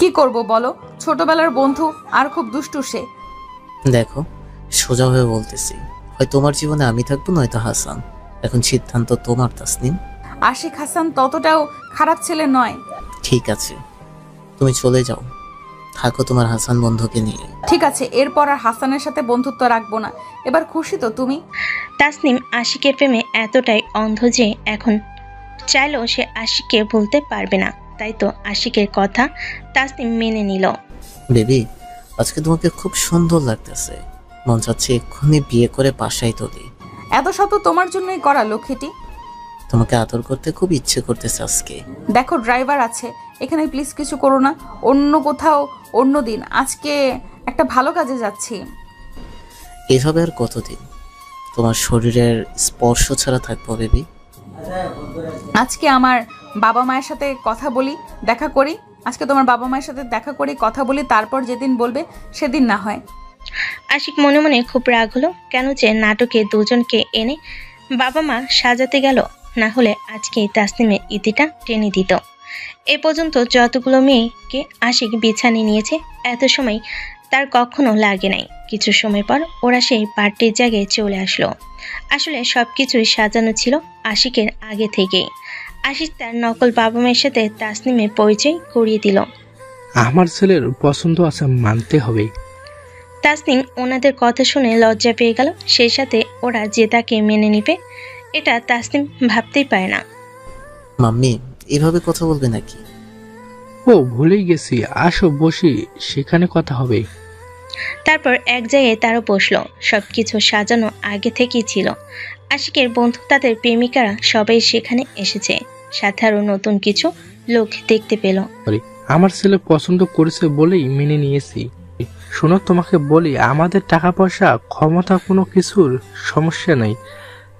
কি করব বলো, ছোটবেলার বন্ধু আর খুব দুষ্টু সে। দেখো, সোজা হয়ে বলতেছি, হয় তোমার জীবনে আমি থাকবো, নয়তো হাসান। এখন সিদ্ধান্ত তোমার তাসনিম। আশিক হাসান ততটাও খারাপ ছেলে নয়। ঠিক আছে, তুমি চলে যাও, থাকো তোমার হাসান বন্ধুকে নিয়ে। ঠিক আছে, এরপর আর হাসানের সাথে বন্ধুত্ব রাখবো না। এবার খুশি তো তুমি? তাসনিম আশিকের প্রেমে এতটাই অন্ধ যে এখন চাইলেও সে আশিককে ভুলতে পারবে না। তাই তো আশিকের কথা তাসনিম মেনে নিল। বেবি, আজকে তোমাকে খুব সুন্দর লাগতেছে, মন চাচ্ছে এক্ষুনি বিয়ে করে বাসায় তুলি। এত শত তোমার জন্যই করা লক্ষ্মীটি। তোমাকে আদর করতে খুব ইচ্ছে করতেছে আজকে। দেখো ড্রাইভার আছে এখানে, প্লিজ কিছু করো না। অন্য কোথাও অন্য দিন, আজকে একটা ভালো কাজে যাচ্ছি। এভাবে আর কতদিন তোমার শরীরের স্পর্শ ছাড়া থাকবো বেবি? আজকে আমার বাবা মায়ের সাথে কথা বলি, দেখা করি। আজকে তোমার বাবা মায়ের সাথে দেখা করি, কথা বলি, তারপর যেদিন বলবে সেদিন না হয়। আশিক মনে মনে খুব রাগ হলো, কেন যে নাটকে দুজনকে এনে বাবা মা সাজাতে গেল। না হলে আজকে তাসনিমের ইতিটা টেনে দিত। এ পর্যন্ত যতগুলো মেয়েকে আশিক বিছানে নিয়েছে, এত সময় তার কখনো লাগে নাই। কিছু সময় পর ওরা সেই পার্টির জায়গায় চলে আসলো। আসলে সবকিছুই সাজানো ছিল আশিকের আগে থেকেই। আশিক তার নকল বাবা মায়ের সাথে তাসনিমের পরিচয় করিয়ে দিল। আমার ছেলের পছন্দ আছে, মানতে হবে। তাসনিম ওনাদের কথা শুনে লজ্জা পেয়ে গেল। সেই সাথে ওরা যে তাকে মেনে নিবে এটা তাসনিম ভাবতেই পারে না। মাম্মি, এভাবে কথা বলবে নাকি? ও ভুলেই গেছি, আসো বসি, সেখানে কথা হবে। তারপর এক জায়গায় তারা বসলো। সবকিছু সাজানো আগে থেকেই ছিল। আশিকের বন্ধু, তাদের প্রেমিকারা সবাই সেখানে এসেছে। সাথে আরো নতুন কিছু লোক দেখতে পেল। আমার ছেলে পছন্দ করেছে বলেই মেনে নিয়েছি। শোনো, তোমাকে বলি, আমাদের টাকা পয়সা ক্ষমতা কোনো কিছুর সমস্যা নেই।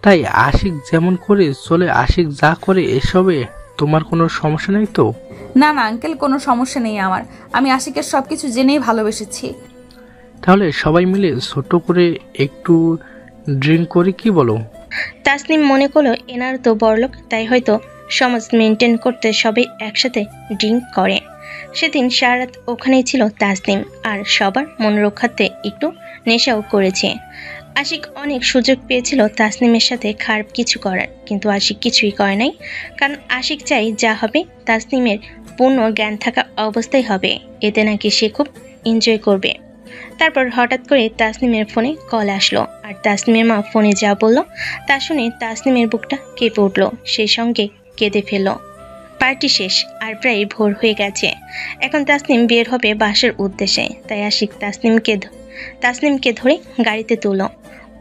তাই আশিক যেমন করে চলে, আশিক যা করে, এসবে তোমার কোনো সমস্যা নেই তো? না না আঙ্কেল, কোনো সমস্যা নেই আমার। আমি আশিকের সবকিছু জেনেই ভালোবেসেছি। তাহলে সবাই মিলে ছোট করে একটু ড্রিঙ্ক করি, কি বলো? তাসনিম মনে করলো এনার তো বড়লোক, তাই হয়তো সমাজ মেনটেন করতে সবাই একসাথে ড্রিঙ্ক করে। সেদিন সারারাত ওখানেই ছিল তাসনিম, আর সবার মন রক্ষার্থে একটু নেশাও করেছে। আশিক অনেক সুযোগ পেয়েছিল তাসনিমের সাথে খারাপ কিছু করার, কিন্তু আশিক কিছুই করে নাই। কারণ আশিক চাই যা হবে তাসনিমের পূর্ণ জ্ঞান থাকা অবস্থায় হবে, এতে নাকি সে খুব এনজয় করবে। তারপর হঠাৎ করে তাসনিমের ফোনে কল আসলো, আর তাসনিমের মা ফোনে যা বলল তা শুনে তাসনিমের বুকটা কেঁপে উঠল, সেই সঙ্গে কেঁদে ফেলল। পার্টি শেষ আর প্রায় ভোর হয়ে গেছে। এখন তাসনিম বের হবে বাসার উদ্দেশ্যে। তাই আশিক তাসনিমকে ধরে গাড়িতে তুলল।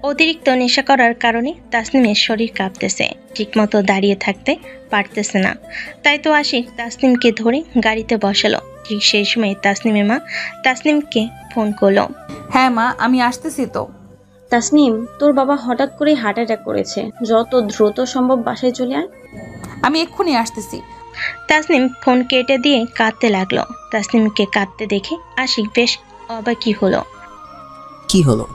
অতিরিক্ত নেশা করার কারণে তাসনিমের শরীর কাঁপতেছে, ঠিকমতো দাঁড়িয়ে থাকতে পারতেছে না। তাই তো আশিক তাসনিমকে ধরে গাড়িতে বসালো। ঠিক সেই সময় তাসনিমের মা তাসনিমকে ফোন করলো। হ্যাঁ মা, আমি আসতেছি তো। তাসনিম, তোর বাবা হঠাৎ করে হার্ট অ্যাটাক করেছে, যত দ্রুত সম্ভব বাসায় চলে আয়। আমি এক্ষুনি আসতেছি। তাসনিম ফোন কেটে দিয়ে কাঁদতে লাগলো। তাসনিমকে কাঁদতে দেখে আশিক বেশ অবাকই হলো। কি হলো,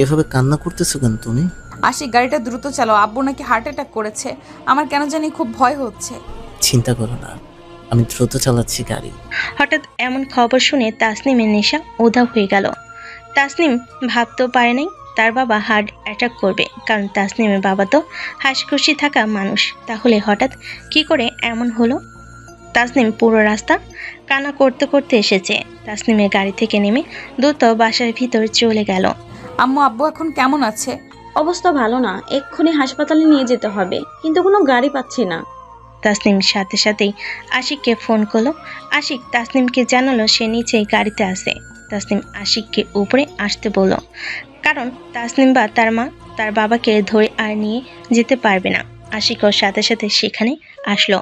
এভাবে কান্না করতেছো কেন তুমি? আশিক, গাড়িটা দ্রুত চালাও, আব্বু নাকি হার্ট অ্যাটাক করেছে। আমার কেন জানি খুব ভয় হচ্ছে। চিন্তা করো না, আমি দ্রুত চালাচ্ছি গাড়ি। হঠাৎ এমন খবর শুনে তাসনিমের নেশা উধাও হয়ে গেল। তাসনিম ভাবতেও পারে নাই তার বাবা হার্ট অ্যাটাক করবে, কারণ তাসনিমের বাবা তো হাসিখুশি থাকা মানুষ। তাহলে হঠাৎ কি করে এমন হলো? তাসনিম পুরো রাস্তা কান্না করতে করতে এসেছে। তাসনিমের গাড়ি থেকে নেমে দ্রুত বাসার ভিতর চলে গেল। আম্মু আব্বু এখন কেমন আছে? অবস্থা ভালো না, এক্ষুনি হাসপাতালে নিয়ে যেতে হবে, কিন্তু কোনো গাড়ি পাচ্ছি না। তাসনিম সাথে সাথেই আশিককে ফোন করলো। আশিক তাসনিমকে জানালো সে নিচেই গাড়িতে আছে। তাসনিম আশিককে উপরে আসতে বলল, কারণ তাসনিম বা তার মা তার বাবাকে ধরে আর নিয়ে যেতে পারবে না। আশিকও সাথে সাথে সেখানে আসলো।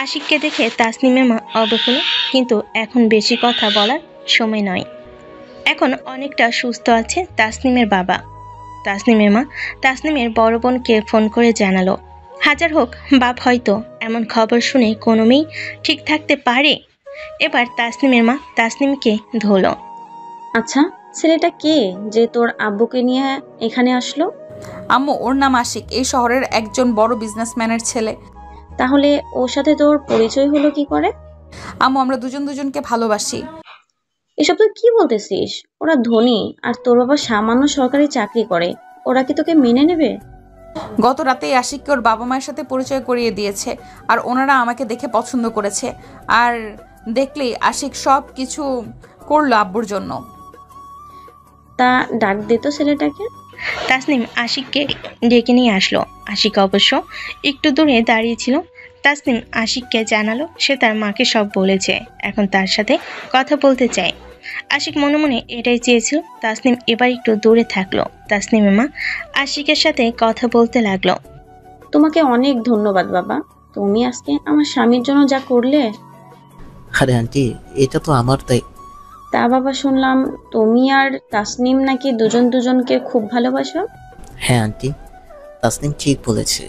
আশিককে দেখে তাসনিমের মা অবাক হলো, কিন্তু এখন বেশি কথা বলার সময় নয়। এখন অনেকটা সুস্থ আছে তাসনিমের বাবা। তাসনিমের মা তাসনিমের বড় বোনকে ফোন করে জানালো, হাজার হোক বাপ হয়তো এমন খবর শুনে কোনো মেয়ে ঠিক থাকতে পারে। এবার তাসনিমের মা তাসনিমকে ধরল। আচ্ছা, ছেলেটা কে যে তোর আব্বুকে নিয়ে এখানে আসলো? আম্মু ওর নাম আশিক, এই শহরের একজন বড় বিজনেসম্যানের ছেলে। তাহলে ওর সাথে তোর পরিচয় হলো কি করে? আম্মু আমরা দুজনকে ভালোবাসি। এসব তুই কি বলতেছিস? ওরা ধনী আর তোর বাবা সামান্য সরকারি চাকরি করে, ওরা কি তোকে মেনে নেবে? গত রাতেই আশিককে ওর বাবা মায়ের সাথে পরিচয় করিয়ে দিয়েছে, আর ওনারা আমাকে দেখে পছন্দ করেছে। আর দেখলেই আশিক সব কিছু করলো আব্বুর জন্য। তা ডাক দে তো ছেলেটাকে। তাসনিম আশিককে ডেকে নিয়ে আসলো। আশিক অবশ্য একটু দূরে দাঁড়িয়েছিল। তাসনিম আশিককে জানালো সে তার মাকে সব বলেছে, এখন তার সাথে কথা বলতে চায়। আশিক মনে মনে এটাই চেয়েছিল। তাসনিম এবার একটু দূরে থাকলো। তাসনিমের মা আশিকের সাথে কথা বলতে লাগলো। তোমাকে অনেক ধন্যবাদ বাবা, তুমি আজকে আমার স্বামীর জন্য যা করলে। আরে আন্টি, এটা তো আমার তাই। তা বাবা, শুনলাম তুমি আর তাসনিম নাকি দুজনকে খুব ভালোবাসো। হ্যাঁ আন্টি, তাসনিম ঠিক বলেছে।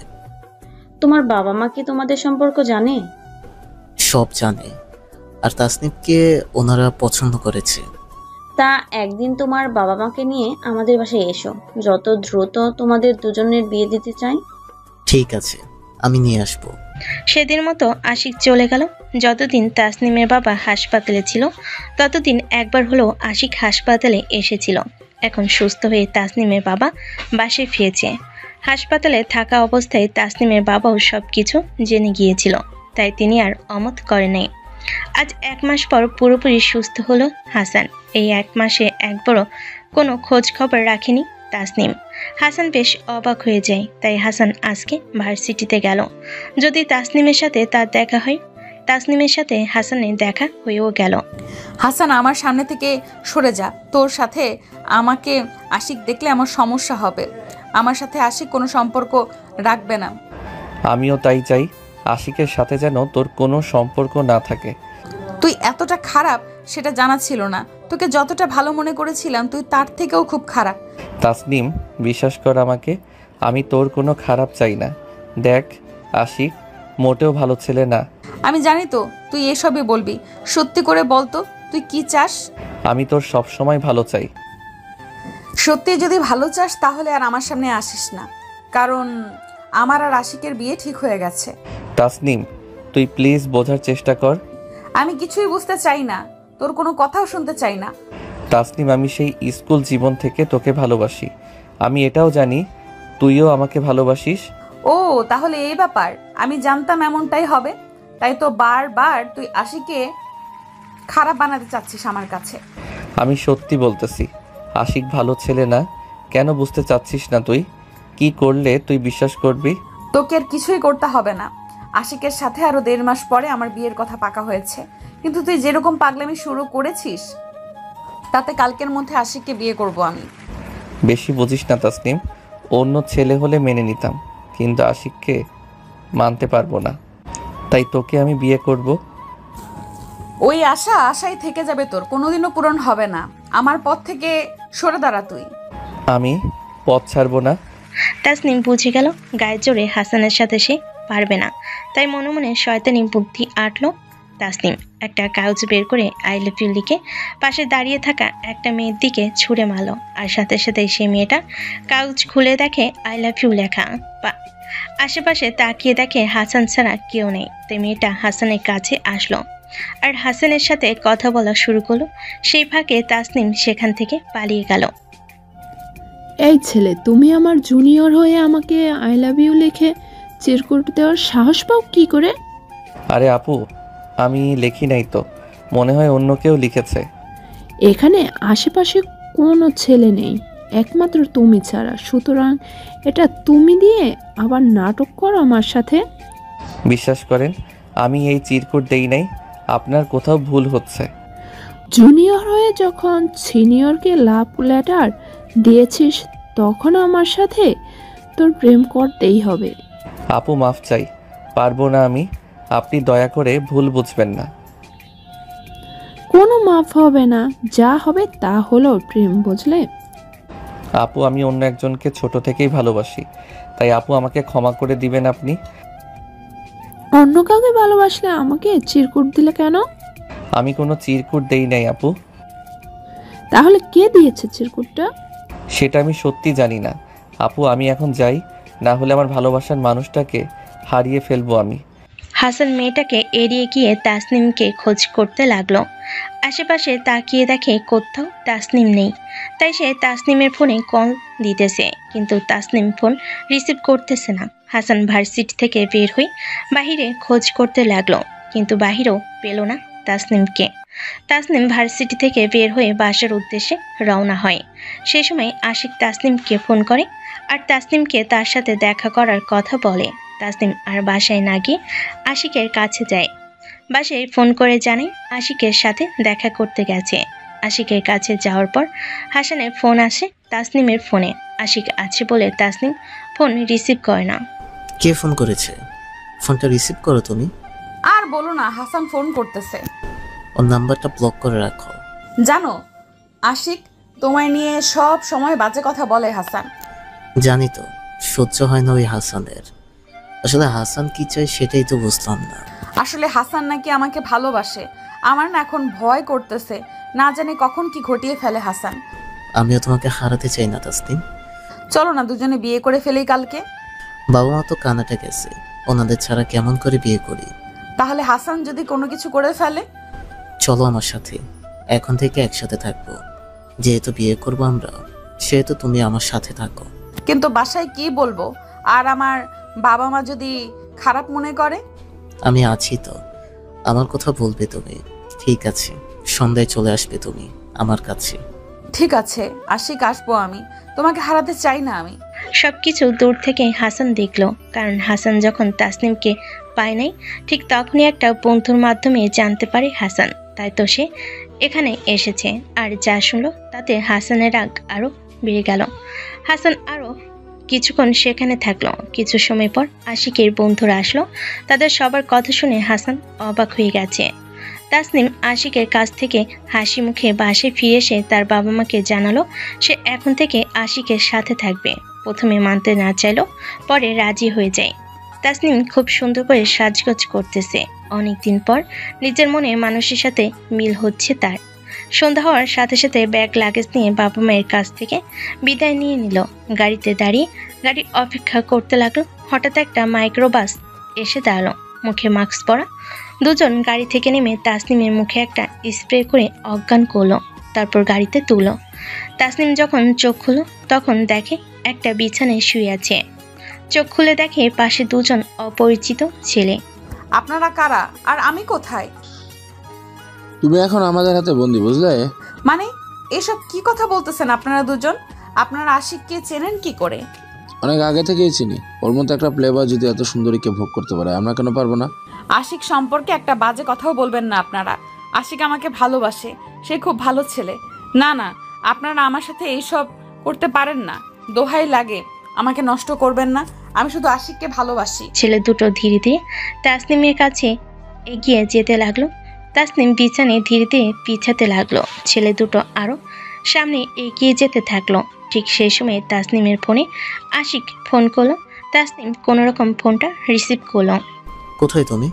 তোমার বাবা মা কি তোমাদের সম্পর্ক জানে? সব জানে, আর তাসনিমকে ওনারা পছন্দ করেছে। তা একদিন তোমার বাবা মাকে নিয়ে আমাদের বাসায় এসো, যত দ্রুত তোমাদের দুজনের বিয়ে দিতে চাই। ঠিক আছে, আমি নিয়ে আসবো। সেদিন মতো আশিক চলে গেল। যতদিন তাসনিমের বাবা হাসপাতালে ছিল ততদিন একবার হলেও আশিক হাসপাতালে এসেছিল। এখন সুস্থ হয়ে তাসনিমের বাবা বাসায় ফিরেছে। হাসপাতালে থাকা অবস্থায় তাসনিমের বাবাও সব কিছু জেনে গিয়েছিল, তাই তিনি আর অমত করে নাই। আজ 1 মাস পর পুরোপুরি সুস্থ হলো হাসান। এই 1 মাসে একবারও কোনো খোঁজ খবর রাখেনি তাসনিম। হাসান বেশ অবাক হয়ে যায়, তাই হাসান আজকে ভার্সিটিতে গেল। যদি তাসনিমের সাথে তার দেখা হয়। তাসনিমের সাথে হাসানের দেখা হয়েও গেল। হাসান আমার সামনে থেকে সরে যা, তোর সাথে আমাকে আশিক দেখলে আমার সমস্যা হবে। আমার সাথে আশিক কোনো সম্পর্ক রাখবে না। আমিও তাই চাই, আশিকের সাথে যেন তোর কোনো সম্পর্ক না থাকে। তুই এতটা খারাপ সেটা জানা ছিল না। তোকে যতটা ভালো মনে করেছিলাম তুই তার থেকেও খুব খারাপ। তাসনিম, বিশ্বাস কর আমাকে, আমি তোর কোনো খারাপ চাই না। দেখ, আশিক মোটেও ভালো ছেলে না। আমি জানি তো তুই এসবই বলবি, সত্যি করে বল তো তুই কি চাস? আমি তোর সব সময় ভালো চাই। সত্যি যদি ভালো চাস তাহলে আর আমার সামনে আসিস না, কারণ আমার আর আশিকের বিয়ে ঠিক হয়ে গেছে। তাসনিম, তুই প্লিজ বোঝার চেষ্টা কর। আমি কিছুই বুঝতে চাই না, তোর কোনো কথাও শুনতে চাই না। তাসনিম, আমি সেই স্কুল জীবন থেকে তোকে ভালোবাসি। আমি এটাও জানি তুইও আমাকে ভালোবাসিস। ও তাহলে এই ব্যাপার, আমি জানতাম এমনটাই হবে, তাই তো বারবার তুই আশিকে খারাপ বানাতে চাচ্ছিস আমার কাছে। আমি সত্যি বলতেছি, আশিক ভালো ছেলে না। কেন বুঝতে চাচ্ছিস না তুই? কি করলে তুই বিশ্বাস করবি? তোকে আর কিছুই করতে হবে না। আশিকের সাথে আরো 1.5 মাস পরে আমার বিয়ের কথা পাকা হয়েছে, কিন্তু তুই যেরকম পাগলামি শুরু করেছিস তাতে কালকের মধ্যে আশিককে বিয়ে করব আমি। বেশি বুঝিস না তাসনিম, অন্য ছেলে হলে মেনে নিতাম, কিন্তু আশিককে মানতে পারবো না, তাই তোকে আমি বিয়ে করব। ওই আশাই থেকে যাবে, তোর কোনোদিনও পূরণ হবে না। আমার পথ থেকে সরে দাঁড়া তুই। আমি পথ ছাড়বো না। তাসনিম বুঝে গেল গায়ের জোরে হাসানের সাথে সে পারবে না, তাই মনে মনে শয়তানি বুদ্ধি আটলো। তাসনিম একটা কাগজ বের করে আই লাভ ইউ লিখে পাশে দাঁড়িয়ে থাকা একটা মেয়ের দিকে ছুঁড়ে মারল, আর সাথে সাথে সেই মেয়েটা কাগজ খুলে দেখে আই লাভ ইউ লেখা। আশেপাশে তাকিয়ে দেখে হাসান ছাড়া কেউ নেই, তাই মেয়েটা হাসানের কাছে আসলো আর হাসানের সাথে কথা বলা শুরু করলো। সেই ফাঁকে তাসনিম সেখান থেকে পালিয়ে গেল। এই ছেলে, তুমি আমার জুনিয়র হয়ে আমাকে আই লাভ ইউ লিখে চিরকুট দেওয়ার সাহস পাও কি করে? আরে আপু, আমি লিখি নাই তো, মনে হয় অন্য কেউ লিখেছে। এখানে আশেপাশে কোনো ছেলে নেই, একমাত্র তুমি ছাড়া, সুতরাং এটা তুমি দিয়ে আবার নাটক করো আমার সাথে। বিশ্বাস করেন, আমি এই চিরকুট দেই নাই, আপনার কোথাও ভুল হচ্ছে। জুনিয়র হয়ে যখন সিনিয়রকে লাভ লেটার দিয়েছিস তখন আমার সাথে তোর প্রেম করতেই হবে। আপু মাফ চাই, পারবো না আমি, আপনি দয়া করে ভুল বুঝবেন না। কোনো মাফ হবে না, যা হবে তা হলো প্রেম, বুঝলে? আপু আমি অন্য একজনকে ছোট থেকেই ভালোবাসি, তাই আপু আমাকে ক্ষমা করে দিবেন আপনি। অন্য কাউকে ভালোবাসলে আমাকে চিরকুট দিলে কেন? আমি কোনো চিরকুট দেই নাই আপু। তাহলে কে দিয়েছে চিরকুটটা? সেটা আমি সত্যি জানি না আপু, আমি এখন যাই, না হলে আমার ভালোবাসার মানুষটাকে হারিয়ে ফেলবো আমি। হাসান মেয়েটাকে এড়িয়ে গিয়ে তাসনিমকে খোঁজ করতে লাগলো। আশেপাশে তাকিয়ে দেখে কোথাও তাসনিম নেই, তাই সে তাসনিমের ফোনে কল দিতেছে, কিন্তু তাসনিম ফোন রিসিভ করতেছে না। হাসান ভার্সিটি থেকে বের হয়ে বাহিরে খোঁজ করতে লাগলো, কিন্তু বাহিরেও পেল না তাসনিমকে। তাসনিম ভার্সিটি থেকে বের হয়ে বাসার উদ্দেশ্যে রওনা হয়। সে সময় আশিক তাসনিমকে ফোন করে আর তাসনিমকে তার সাথে দেখা করার কথা বলে। তাসনিম আর বাসায় না গিয়ে আশিকের কাছে যায়। বাসায় ফোন করে জানায় আশিকের সাথে দেখা করতে গেছে। আশিকের কাছে যাওয়ার পর হাসানের ফোন আসে তাসনিমের ফোনে। আশিক আছে বলে তাসনিম ফোন রিসিভ করে না। কে ফোন করেছে? ফোনটা রিসিভ করো তুমি। আর বলো না, হাসান ফোন করতেছে। ওর নাম্বারটা ব্লক করে রাখো। জানো, আশিক তোমায় নিয়ে সব সময় বাজে কথা বলে হাসান। জানি তো, সহ্য হয় না ওই হাসানের। আসলে হাসান কি চাই সেটাই তো বুঝলাম না। আসলে হাসান নাকি আমাকে ভালোবাসে। আমার না এখন ভয় করতেছে, না জানি কখন কি ঘটিয়ে ফেলে হাসান। আমিও তোমাকে হারাতে চাই না তাসনিম। চলো না দুজনে বিয়ে করে ফেলি কালকে। বাবা মা তো কানাডা গেছে, ওনাদের ছাড়া কেমন করে বিয়ে করি? তাহলে হাসান যদি কোনো কিছু করে ফেলে? চলো আমার সাথে, এখন থেকে একসাথে থাকবো। যেহেতু বিয়ে করবো আমরা, সেহেতু তুমি আমার সাথে থাকো। কিন্তু বাসায় কি বলবো? আর আমার বাবা মা যদি খারাপ মনে করে? আমি আছি তো, আমার কথা বলবে তুমি। ঠিক আছে, সন্ধ্যায় চলে আসবে তুমি আমার কাছে। ঠিক আছে আশিক, আসবো আমি, তোমাকে হারাতে চাই না আমি। সবকিছু দূর থেকে হাসান দেখলো, কারণ হাসান যখন তাসনিমকে পায় নাই ঠিক তখনই একটা বন্ধুর মাধ্যমে জানতে পারে হাসান, তাই তো সে এখানে এসেছে। আর যা শুনলো তাতে হাসানের রাগ আরো বেড়ে গেল। হাসান আরো কিছুক্ষণ সেখানে থাকলো। কিছু সময় পর আশিকের বন্ধুরা আসলো। তাদের সবার কথা শুনে হাসান অবাক হয়ে গেছে। তাসনিম আশিকের কাছ থেকে হাসি মুখে বাসায় ফিরে এসে তার বাবা মাকে জানালো সে এখন থেকে আশিকের সাথে থাকবে। প্রথমে মানতে না চাইলো, পরে রাজি হয়ে যায়। তাসনিম খুব সুন্দর করে সাজগোজ করতেছে। অনেকদিন পর নিজের মনে মানুষের সাথে মিল হচ্ছে তার। সন্ধ্যা হওয়ার সাথে সাথে ব্যাগ লাগেজ নিয়ে বাবা মায়ের কাছ থেকে বিদায় নিয়ে নিল। গাড়িতে দাঁড়িয়ে গাড়ি অপেক্ষা করতে লাগলো। হঠাৎ একটা মাইক্রোবাস এসে দাঁড়ালো। মুখে মাস্ক পরা দুজন গাড়ি থেকে নেমে তাসনিমের মুখে একটা স্প্রে করে অজ্ঞান করলো, তারপর গাড়িতে তুললো। তাসনিম যখন চোখ খুলল তখন দেখে একটা বিছানায় শুয়ে আছে। চোখ খুলে দেখে পাশে দুজন অপরিচিত ছেলে। আপনারা কারা আর আমি কোথায়? তুমি এখন আমাদের হাতে বন্দি, বুঝলে? মানে এসব কি কথা বলতেছেন আপনারা দুজন? আপনারা আশিককে চেনেন কি করে? অনেক আগে থেকেই চিনি। ওর মতো একটা প্লেবার যদি এত সুন্দরীকে ভোগ করতে পারে, আমরা কেন পারবো না? আশিক সম্পর্কে একটা বাজে কথাও বলবেন না আপনারা। আশিক আমাকে ভালোবাসে, সে খুব ভালো ছেলে। না না, আপনারা আমার সাথে এইসব করতে পারেন না। দোহাই লাগে, আমাকে নষ্ট করবেন না। আমি শুধু আশিককে ভালোবাসি। ছেলে দুটো ধীরে ধীরে তাসনিমের কাছে এগিয়ে যেতে লাগলো। তাসনিম বিছানায় ধীরে ধীরে পিছাতে লাগলো। ছেলে দুটো আরো সামনে এগিয়ে যেতে থাকলো। ঠিক সেই সময় তাসনিমের ফোনে আশিক ফোন করলো। তাসনিম কোনোরকম ফোনটা রিসিভ করলো। কোথায় তুমি?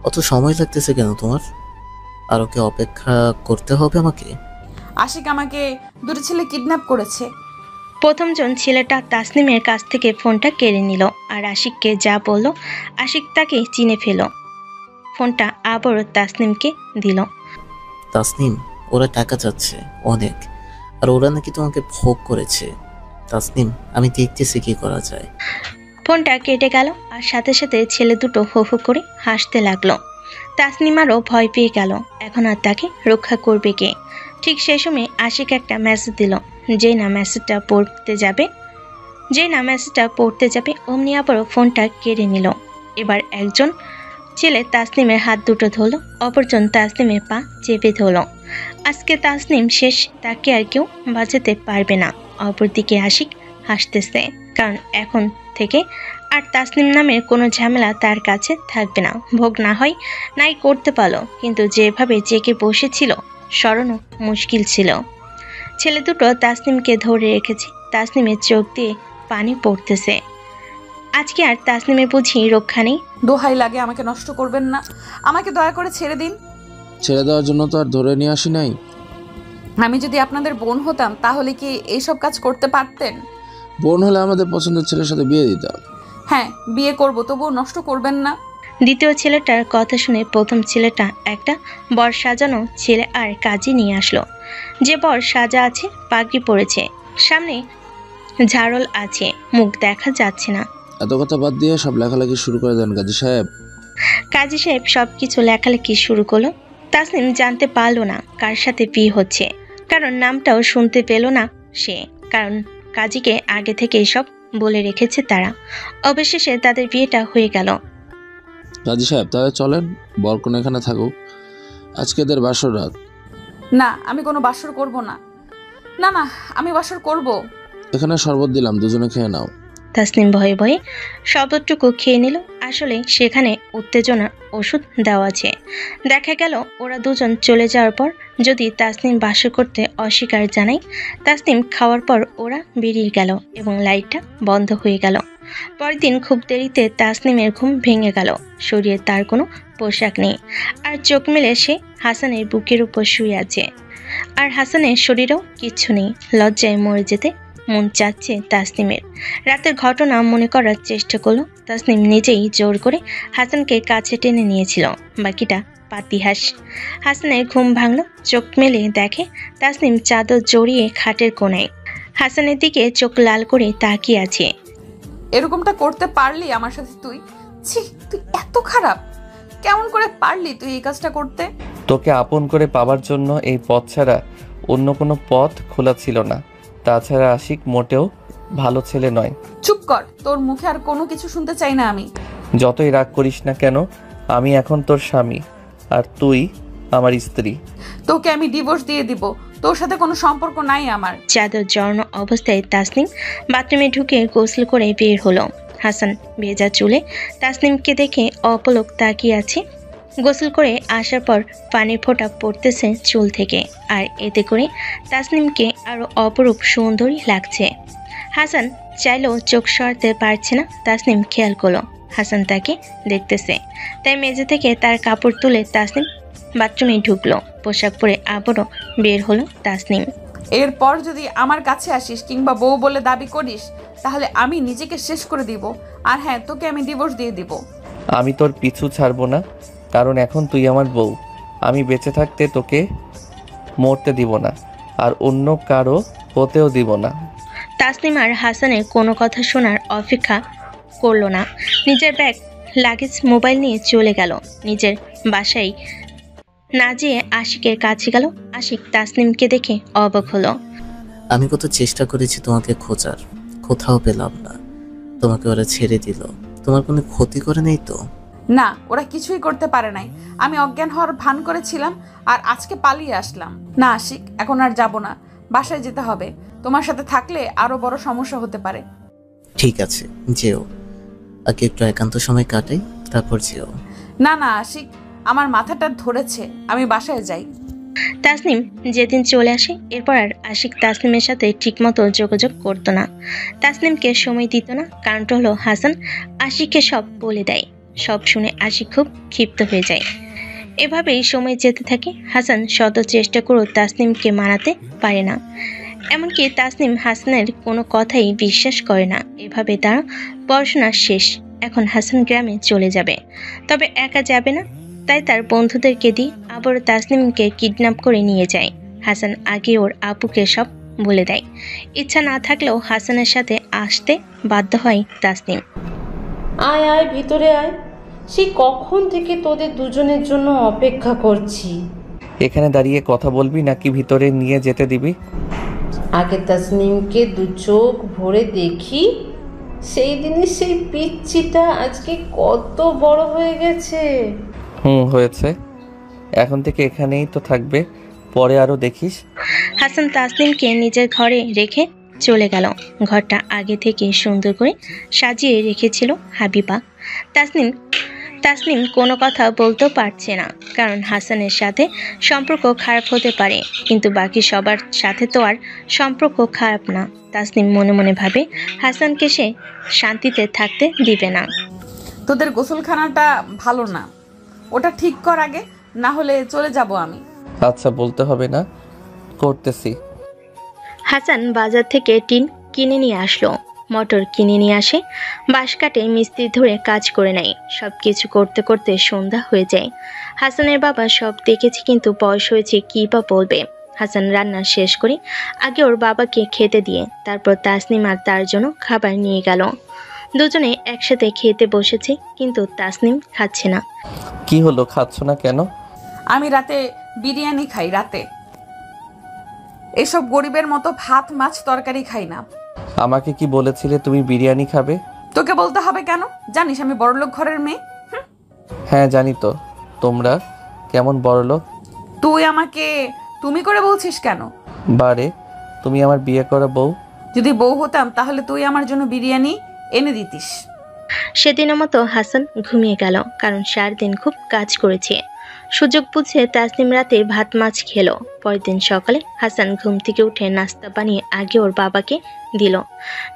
অত সময় লাগতেছে কেন তোমার? আর ওকে অপেক্ষা করতে হবে আমাকে? আশিক আমাকে দুটো ছেলে কিডন্যাপ করেছে। প্রথমজন ছেলেটা তাসনিমের কাছ থেকে ফোনটা কেড়ে নিল আর আশিককে যা বলল আশিক তাকে চিনে ফেল। ফোনটা আবারও তাসনিমকে দিল। তাসনিম, ওরা টাকা চাচ্ছে অনেক, আর ওরা নাকি তোমাকে ভোগ করেছে। তাসনিম, আমি দেখতেছি কি করা যায়। ফোনটা কেটে গেল আর সাথে সাথে ছেলে দুটো হো হো করে হাসতে লাগলো। তাসনিমারও ভয় পেয়ে গেল, এখন আর তাকে রক্ষা করবে কে। ঠিক সেই সময় আশিক একটা মেসেজ দিল। যেই না মেসেজটা পড়তে যাবে অমনি আবারও ফোনটা কেড়ে নিল। এবার একজন ছেলে তাসনিমের হাত দুটো ধরল, অপরজন তাসনিমের পা চেপে ধরল। আজকে তাসনিম শেষ, তাকে আর কেউ বাঁচাতে পারবে না। অপরদিকে আশিক হাসতেছে, কারণ এখন থেকে আর তাসনিম নামের কোনো ঝামেলা তার কাছে থাকবে না। ভোগ না হয় নাই করতে পারলো, কিন্তু যেভাবে জেগে বসেছিল সরানো মুশকিল ছিল। ছেলে দুটো তাসনিমকে ধরে রেখেছে, তাসনিমের চোখ দিয়ে পানি পড়তেছে। আজকে আর তাসনিমের বুঝি রক্ষা নেই। দোহাই লাগে, আমাকে নষ্ট করবেন না, আমাকে দয়া করে ছেড়ে দিন। ছেড়ে দেওয়ার জন্য তো আর ধরে নিয়ে আসি নাই। আমি যদি আপনাদের বোন হতাম তাহলে কি এইসব কাজ করতে পারতেন? বোন হলে আমাদের পছন্দের ছেলের সাথে বিয়ে দিতাম। হ্যাঁ, বিয়ে করব, তবুও নষ্ট করবেন না। দ্বিতীয় ছেলেটার কথা শুনে প্রথম ছেলেটা একটা বর সাজানো ছেলে আর কাজে নিয়ে আসলো। যে বর সাজা আছে, পাগড়ি পরেছে, সামনে ঝাড়ল আছে, মুখ দেখা যাচ্ছে না। এত কথা বাদ দিয়ে সব লেখালেখি শুরু করে দেন কাজী সাহেব। কাজী সাহেব সবকিছু লেখালেখি শুরু করলো। তাসনিম জানতে পারলো না কার সাথে বিয়ে হচ্ছে, কারণ নামটাও শুনতে পেল না সে, কারণ কাজীকে আগে থেকে সব বলে রেখেছে তারা। অবশেষে তাদের বিয়েটা হয়ে গেল। কাজী সাহেব, তাহলে চলেন, বরকনে এখানে থাকুক, আজকে এদের বাসর রাত। না, আমি কোনো বাসর করব না। না না, আমি বাসর করব। এখানে শরবত দিলাম, দুজনে খেয়ে নাও। তাসনিম ভয়ে ভয়ে শরবতটুকু খেয়ে নিল। আসলে সেখানে উত্তেজনার ওষুধ দেওয়া আছে। দেখা গেল ওরা দুজন চলে যাওয়ার পর যদি তাসনিম বাসর করতে অস্বীকার জানায়, তাসনিম খাওয়ার পর ওরা বেরিয়ে গেল এবং লাইটটা বন্ধ হয়ে গেল। পরের দিন খুব দেরিতে তাসনিমের ঘুম ভেঙে গেল। শরীরে তার কোনো পোশাক নেই, আর চোখ মেলে সে হাসানের বুকের উপর শুয়ে আছে, আর হাসানের শরীরেও কিচ্ছু নেই। লজ্জায় মরে যেতে মন চাচ্ছে তাসনিমের। রাতের ঘটনা মনে করার চেষ্টা করলো। তাসনিম নিজেই জোর করে হাসানকে কাছে টেনে নিয়েছিল, বাকিটা পাতিহাস। হাসানের ঘুম ভাঙল, চোখ মেলে দেখে তাসনিম চাদর জড়িয়ে খাটের কোণায় হাসানের দিকে চোখ লাল করে তাকিয়ে আছে। এরকমটা করতে পারলি আমার সাথে তুই? ছি, তুই এত খারাপ, কেমন করে পারলি তুই এই কাজটা করতে? তোকে আপন করে পাবার জন্য এই পথ ছাড়া অন্য কোনো পথ খোলা ছিল না। তাছাড়া আশিক মোটেও ভালো ছেলে নয়। চুপ কর, তোর মুখে আর কোনো কিছু শুনতে চাই না আমি। যতই রাগ করিস না কেন, আমি এখন তোর স্বামী আর তুই আমার স্ত্রী। তোকে আমি ডিভোর্স দিয়ে দিব, তোর সাথে কোনো সম্পর্ক নাই আমার। চাদর জড়ানো অবস্থায় তাসনিম বাথরুমে ঢুকে গোসল করে বের হলো। হাসান ভেজা চুলে তাসনিমকে দেখে অপলক তাকিয়ে আছে। গোসল করে আসার পর পানির ফোঁটা পড়তেছে চুল থেকে, আর এতে করে তাসনিমকে আরো অপরূপ সুন্দরী লাগছে। হাসান চাইলেও চোখ সরাতে পারছে না। তাসনিম খেয়াল করলো হাসান তাকে দেখতেছে, তাই মেঝে থেকে তার কাপড় তুলে তাসনিম বাথরুমে ঢুকলো। পোশাক পরে আবারও বের হলো তাসনিম। এরপর যদি আমার কাছে আসিস কিংবা বউ বলে দাবি করিস, তাহলে আমি নিজেকে শেষ করে দিব। আর হ্যাঁ, তোকে আমি ডিভোর্স দিয়ে দিব। আমি তোর পিছু ছাড়বো না, কারণ এখন তুই আমার বউ। আমি বেঁচে থাকতে তোকে মরতে দিব না, আর অন্য কারো হতেও দিব না। তাসনিম আর হাসানের কোনো কথা শোনার অপেক্ষা করলো না। নিজের ব্যাগ, লাগেজ, মোবাইল নিয়ে চলে গেল নিজের বাসায়। না যেয়ে আশিকের কাছে গেল। আশিক তাসনিমকে দেখে অবাক হলো। আমি কত চেষ্টা করেছি তোমাকে খোঁজার, কোথাও পেলাম না। তোমাকে ওরা ছেড়ে দিল, তোমার কোনো ক্ষতি করে নেই তো? না, ওরা কিছুই করতে পারে নাই। আমি অজ্ঞান হওয়ার ভান করেছিলাম আর আজকে পালিয়ে আসলাম। না আশিক, এখন আর যাব না, বাসায় যেতে হবে। তোমার সাথে থাকলে আরো বড় সমস্যা হতে পারে। ঠিক আছে, যেও, আগে একটু একান্ত সময় কাটাই, তারপর যেও। না না আশিক, আমার মাথাটা ধরেছে, আমি বাসায় যাই। তাসনিম যেদিন চলে আসে, এরপর আর আশিক তাসনিমের সাথে ঠিকমতো যোগাযোগ করতো না, তাসনিমকে সময় দিত না। কারণটা হলো হাসান আশিককে সব বলে দেয়। সব শুনে আশিক খুব ক্ষিপ্ত হয়ে যায়। এভাবেই সময় যেতে থাকে। হাসান শত চেষ্টা করেও তাসনিমকে মানাতে পারে না। এমনকি তাসনিম হাসানের কোনো কথাই বিশ্বাস করে না। এভাবে তার পড়াশোনা শেষ। এখন হাসান গ্রামে চলে যাবে, তবে একা যাবে না, তাই তার বন্ধুদেরকে দিয়ে আবারও তাসনিমকে কিডন্যাপ করে নিয়ে যায়। হাসান আগে ওর আপুকে সব বলে দেয়। ইচ্ছা না থাকলেও হাসানের সাথে আসতে বাধ্য হয় তাসনিম। আয় আয় ভিতরে আয়, সেই কখন থেকে তোদের দুজনের জন্য অপেক্ষা করছি। এখানে দাঁড়িয়ে কথা বলবি নাকি ভিতরে নিয়ে যেতে দিবি? আগে তাসনিমকে দু চোখ ভরে দেখি। সেই দিনের সেই পিচ্চিটা আজকে কত বড় হয়ে গেছে। হয়েছে, এখন থেকে এখানেই তো থাকবে, পরে আরো দেখিস। হাসান তাসনিমকে নিজের ঘরে রেখে চলে গেল। ঘরটা আগে থেকে সুন্দর করে সাজিয়ে রেখেছিল হাবিবা। তাসনিম কোনো কথা বলতেও পারছে না, কারণ হাসানের সাথে সম্পর্ক খারাপ হতে পারে, কিন্তু বাকি সবার সাথে তো আর সম্পর্ক খারাপ না। তাসনিম মনে মনে ভাবে হাসানকে সে শান্তিতে থাকতে দিবে না। তোদের গোসলখানাটা ভালো না, ওটা ঠিক কর আগে, না হলে চলে যাব আমি। আচ্ছা, বলতে হবে না, করতেছি। হাসান বাজার থেকে টিন কিনে নিয়ে আসলো, মটর কিনে নিয়ে আসে, বাঁশ কাটে, মিস্ত্রি ধরে কাজ করে নেয়। সব কিছু করতে করতে সন্ধ্যা হয়ে যায়। হাসানের বাবা সব দেখেছে, কিন্তু বয়স হয়েছে, কী বা বলবে। হাসান রান্না শেষ করে আগে ওর বাবাকে খেতে দিয়ে তারপর তাসনিম আর তার জন্য খাবার নিয়ে গেল। দুজনে একসাথে খেতে বসেছে, কিন্তু তাসনিম খাচ্ছে না। কি হলো, খাচ্ছ না কেন? আমি রাতে বিরিয়ানি খাই, রাতে এসব গরিবের মতো ভাত মাছ তরকারি খাই না। আমাকে কি বলেছিলে তুমি বিরিয়ানি খাবে? তোকে বলতে হবে কেন? জানিস আমি বড়লোক ঘরের মেয়ে। হ্যাঁ জানি তো, তোমরা কেমন বড়লোক। তুই আমাকে তুমি করে বলছিস কেন? বারে, তুমি আমার বিয়ে করা বউ। যদি বউ হতাম তাহলে তুই আমার জন্য বিরিয়ানি এনে দিতিস। সেদিনের মতো হাসান ঘুমিয়ে গেল, কারণ সারাদিন খুব কাজ করেছে। সুযোগ বুঝে তাসনিম রাতে ভাত মাছ খেলো। পরের দিন সকালে হাসান ঘুম থেকে উঠে নাস্তা বানিয়ে আগে ওর বাবাকে দিল।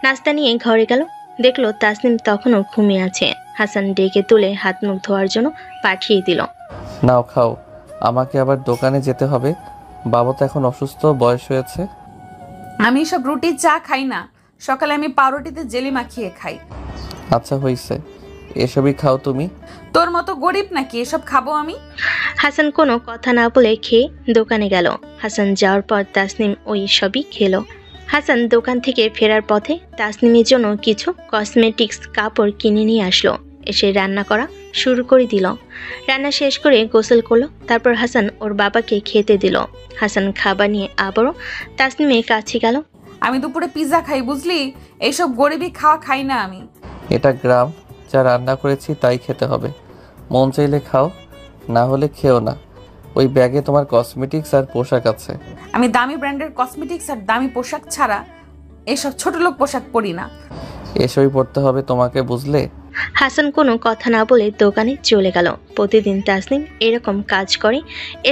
নাস্তা নিয়ে ঘরে গেল, দেখলো তাসনিম তখনও ঘুমিয়ে আছে। হাসান ডেকে তুলে হাত মুখ ধোয়ার জন্য পাঠিয়ে দিল। নাও খাও, আমাকে আবার দোকানে যেতে হবে, বাবা তো এখন অসুস্থ, বয়স হয়েছে। আমি সব রুটি চা খাই না, সকালে আমি পাউরুটিতে জেলি মাখিয়ে খাই। আচ্ছা হইছে, এসবই খাও তুমি। তোর মতো গরিব নাকি এসব খাবো আমি? হাসান কোনো কথা না বলে খেয়ে দোকানে গেল। হাসান যাওয়ার পর তাসনিম ওই সবই খেলো। হাসান দোকান থেকে ফেরার পথে তাসনিমের জন্য কিছু কসমেটিক্স কাপড় কিনে নিয়ে আসলো। এসে রান্না করা শুরু করে দিল। রান্না শেষ করে গোসল করলো, তারপর হাসান ওর বাবাকে খেতে দিল। হাসান খাবার নিয়ে আবারও তাসনিমের কাছে গেল। আমি দুপুরে পিৎজা খাই, বুঝলি? এইসব গরিবি খাওয়া খাই না আমি। এটা গ্রাম, যা রান্না করেছি তাই খেতে হবে। মন চাইলে খাও, না হলে খেও না। ওই ব্যাগে তোমার কসমেটিক্স আর পোশাক আছে। আমি দামি ব্র্যান্ডের কসমেটিক্স আর দামি পোশাক ছাড়া এসব ছোট লোক পোশাক পরি না। এসবই পড়তে হবে তোমাকে, বুঝলে? হাসান কোনো কথা না বলে দোকানে চলে গেল। প্রতিদিন তাসনিম এরকম কাজ করে,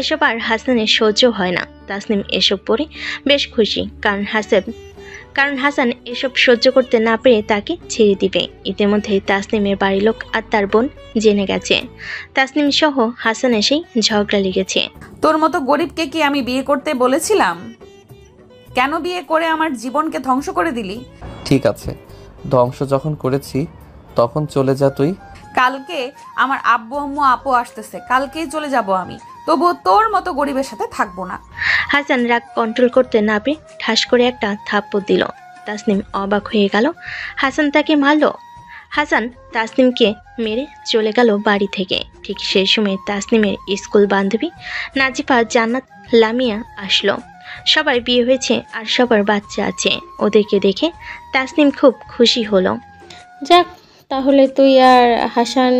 এসব আর হাসানের সহ্য হয় না। তাসনিম এসব পরে বেশ খুশি, কারণ হাসান এসব সহ্য করতে না পেরে তাকে ছেড়ে দিবে। ইতিমধ্যে তাসনিমের বাড়ির লোক আর তার বোন জেনে গেছে। তাসনিম সহ হাসান এসেই ঝগড়া লেগেছে। তোর মতো গরিবকে কি আমি বিয়ে করতে বলেছিলাম? কেন বিয়ে করে আমার জীবনকে ধ্বংস করে দিলি? ঠিক আছে, ধ্বংস যখন করেছি তখন চলে যা তুই। কালকে আমার আব্বু আম্মু আপু আসতেছে, কালকেই চলে যাব আমি। তবুও তোর মতো গরিবের সাথে থাকবো না। হাসান রাগ কন্ট্রোল করতে না পেরে ঠাস করে একটা থাপ্পড় দিল। তাসনিম অবাক হয়ে গেল, হাসান তাকে মারলো। হাসান তাসনিমকে মেরে চলে গেল বাড়ি থেকে। ঠিক সেই সময় তাসনিমের স্কুল বান্ধবী নাজিফা, জান্নাত, লামিয়া আসলো। সবার বিয়ে হয়েছে আর সবার বাচ্চা আছে। ওদেরকে দেখে তাসনিম খুব খুশি হলো। যাক, তাহলে তুই আর হাসান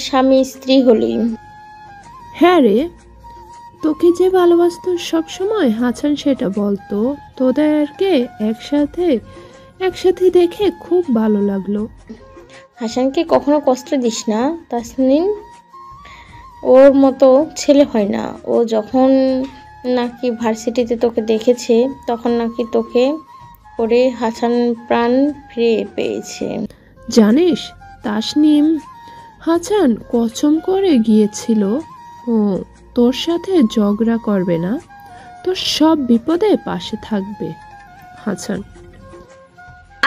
স্বামী স্ত্রী হলি। হ্যাঁ রে, তোকে যে ভালোবাসতো সবসময় হাসান সেটা বলতো। তোদেরকে একসাথে দেখে খুব ভালো লাগলো। হাসানকে কখনো কষ্ট দিস না তাসনিম, ওর মতো ছেলে হয় না। ও যখন নাকি ভার্সিটিতে তোকে দেখেছে তখন নাকি তোকে করে হাসান প্রাণ ফিরে পেয়েছে। জানিস, তাসনিম হাসান কসম করে গিয়েছিল ও তোর সাথে ঝগড়া করবে না, তোর সব বিপদে পাশে থাকবে। হাসান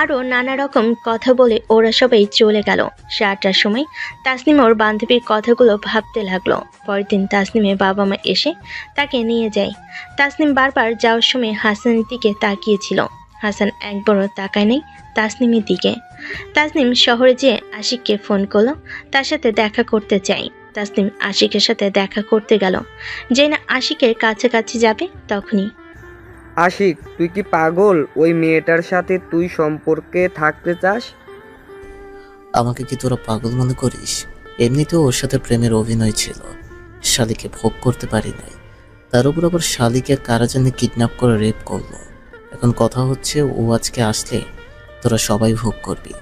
আরও নানা রকম কথা বলে ওরা সবাই চলে গেল। 8টার সময় তাসনিম ওর বান্ধবীর কথাগুলো ভাবতে লাগলো। পরের দিন তাসনিমের বাবা মা এসে তাকে নিয়ে যায়। তাসনিম বারবার যাওয়ার সময় হাসানের দিকে তাকিয়েছিল। হাসান একবারও তাকায় নেই তাসনিমের দিকে। তাসনিম শহরে যেয়ে আশিককে ফোন করলো, তার সাথে দেখা করতে চাই। তাসনিম আশিকের সাথে দেখা করতে গেল। যে না আশিকের কাছাকাছি যাবে তখনই, আশিক, তুই কি পাগল? ওই মেয়েটার সাথে তুই সম্পর্কে থাকতে চাস? আমাকে কি তোরা পাগল মনে করিস? এমনিতেও ওর সাথে প্রেমের অভিনয় ছিল, শালিকে ভোগ করতে পারি নাই। তার উপর আবার শালিকে কারা জানি কিডন্যাপ করে রেপ করলো। এখন কথা হচ্ছে ও আজকে আসলে তোরা সবাই ভোগ করবি।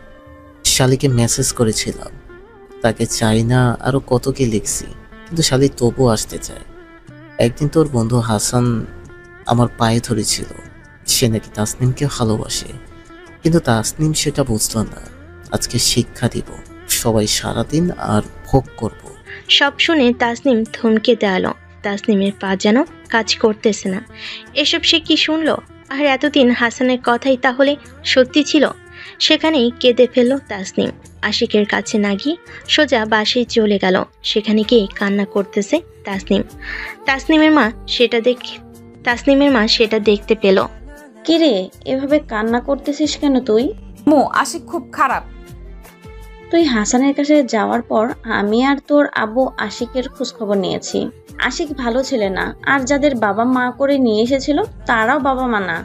শালিকে মেসেজ করেছিলাম, তাকে চাই না আরও কত কি লিখছি, কিন্তু শালি তবুও আসতে চায়। একদিন তোর বন্ধু হাসান আমার পায়ে ধরেছিল সে নাকি তাসনিমকে ভালোবাসে, কিন্তু তাসনিম সেটা বুঝলো না। আজকে শিক্ষা দিব, সবাই সারাদিন আর ভোগ করব। সব শুনে তাসনিম থমকে দাঁড়ালো। তাসনিমের পা যেন কাজ করতেছে না। এসব সে কি শুনলো? আর এতদিন হাসানের কথাই তাহলে সত্যি ছিল? সেখানেই কেঁদে ফেলল তাসনিম। আশিকের কাছে না গিয়ে সোজা বাসায় চলে গেল। সেখানে গিয়ে কান্না করতেছে তাসনিম। তাসনিমের মা সেটা দেখতে পেল। কিরে, এভাবে কান্না করতেছিস কেন তুই? মো, আশিক খুব খারাপ। তুই হাসানের কাছে যাওয়ার পর আমি আর তোর আব্বু আশিকের খোঁজখবর নিয়েছি। আশিক ভালো ছেলে না, আর যাদের বাবা মা করে নিয়ে এসেছিল তারাও বাবা মা না।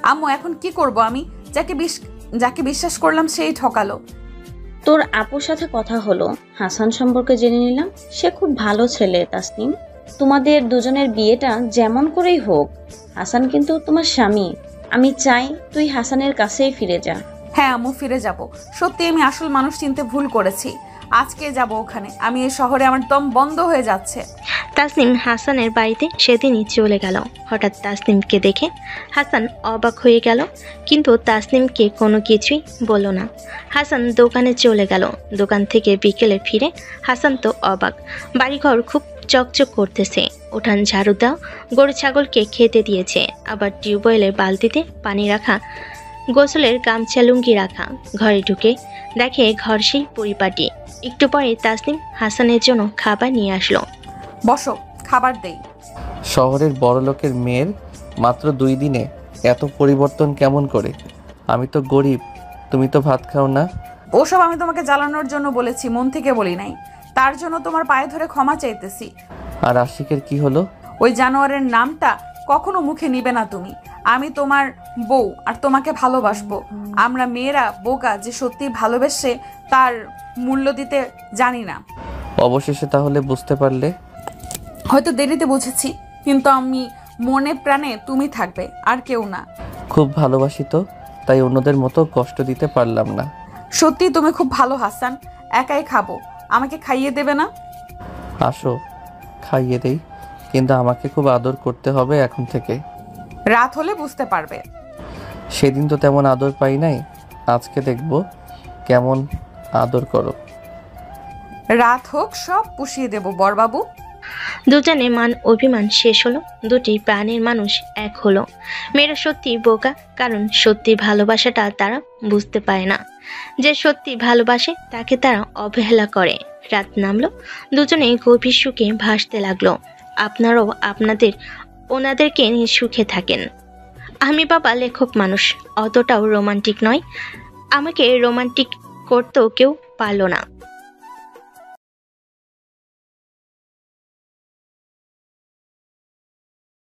আম্মু, এখন কি করব আমি? যাকে বিশ্বাস করলাম সেই ঠকালো। তোর আপুর সাথে কথা হলো, হাসান সম্পর্কে জেনে নিলাম। সে খুব ভালো ছেলে তাসনিম। তোমাদের দুজনের বিয়েটা যেমন করেই হোক, হাসান কিন্তু তোমার স্বামী। আমি চাই তুই হাসানের কাছেই ফিরে যা। হ্যাঁ আম্মু, ফিরে যাব। সত্যি আমি আসল মানুষ চিনতে ভুল করেছি। আজকে যাব ওখানে। আমি এই শহরে আমার দম বন্ধ হয়ে যাচ্ছে। তাসনিম হাসানের বাড়িতে সেদিনই চলে গেল। হঠাৎ তাসনিমকে দেখে হাসান অবাক হয়ে গেল, কিন্তু তাসনিমকে কোনো কিছুই বলল না। হাসান দোকানে চলে গেল। দোকান থেকে বিকেলে ফিরে হাসান তো অবাক। বাড়িঘর খুব চকচক করতেছে। উঠান ঝাড়ু দেওয়া, গরু ছাগলকে খেতে দিয়েছে। আবার টিউবওয়েলের বালতিতে পানি রাখা, গোসলের গামছা লুঙ্গি রাখা। ঘরে ঢুকে দেখে ঘর সেই পরিপাটি। একটু পরে তাসনিম হাসানের জন্য খাবার নিয়ে আসলো। বসো, খাবার দেই। শহরের বড়লোকের মেয়ের মাত্র 2 দিনে এত পরিবর্তন কেমন করে? আমি তো গরিব, তুমি তো ভাত খাও না। ওসব আমি তোমাকে জ্বালানোর জন্য বলেছি, মন থেকে বলি নাই। তার জন্য তোমার পায়ে ধরে ক্ষমা চাইতেছি। আর আশিকের কি হলো? ওই জানোয়ারের নামটা কখনো মুখে নিবে না তুমি। আমি তোমার বউ আর তোমাকে ভালোবাসবো। আমরা মেয়েরা বোকা যে সত্যি ভালোবেসে তার মূল্য দিতে জানি না। অবশেষে তাহলে বুঝতে পারলে? হয়তো দেরিতে বুঝেছি, কিন্তু আমি মনে প্রাণে তুমি থাকবে, আর কেউ না। খুব ভালোবাসি তো, তাই অন্যদের মতো কষ্ট দিতে পারলাম না। সত্যি তুমি খুব ভালো হাসান। একাই খাবো, আমাকে খাইয়ে দেবে না? আসো, খাইয়ে দেই, কিন্তু আমাকে খুব আদর করতে হবে এখন থেকে। রাত হলে বুঝতে পারবে। সেদিন তো তেমন আদর পাই নাই, আজকে দেখবো কেমন আদর করো। রাত হোক, সব পুষিয়ে দেব বরবাবু। দুজনে মান অভিমান শেষ হলো। দুটি প্রাণের মানুষ এক হলো। মেয়েরা সত্যি বোকা, কারণ সত্যি ভালোবাসাটা তারা বুঝতে পারে না। যে সত্যি ভালোবাসে তাকে তারা অবহেলা করে। রাত নামলো, দুজনেই গভীর সুখে ভাসতে লাগলো। আপনারাও ওনাদেরকে নিয়ে সুখে থাকেন। আমি বাবা লেখক মানুষ, অতটাও রোমান্টিক নয়। আমাকে রোমান্টিক করতেও কেউ পারল না।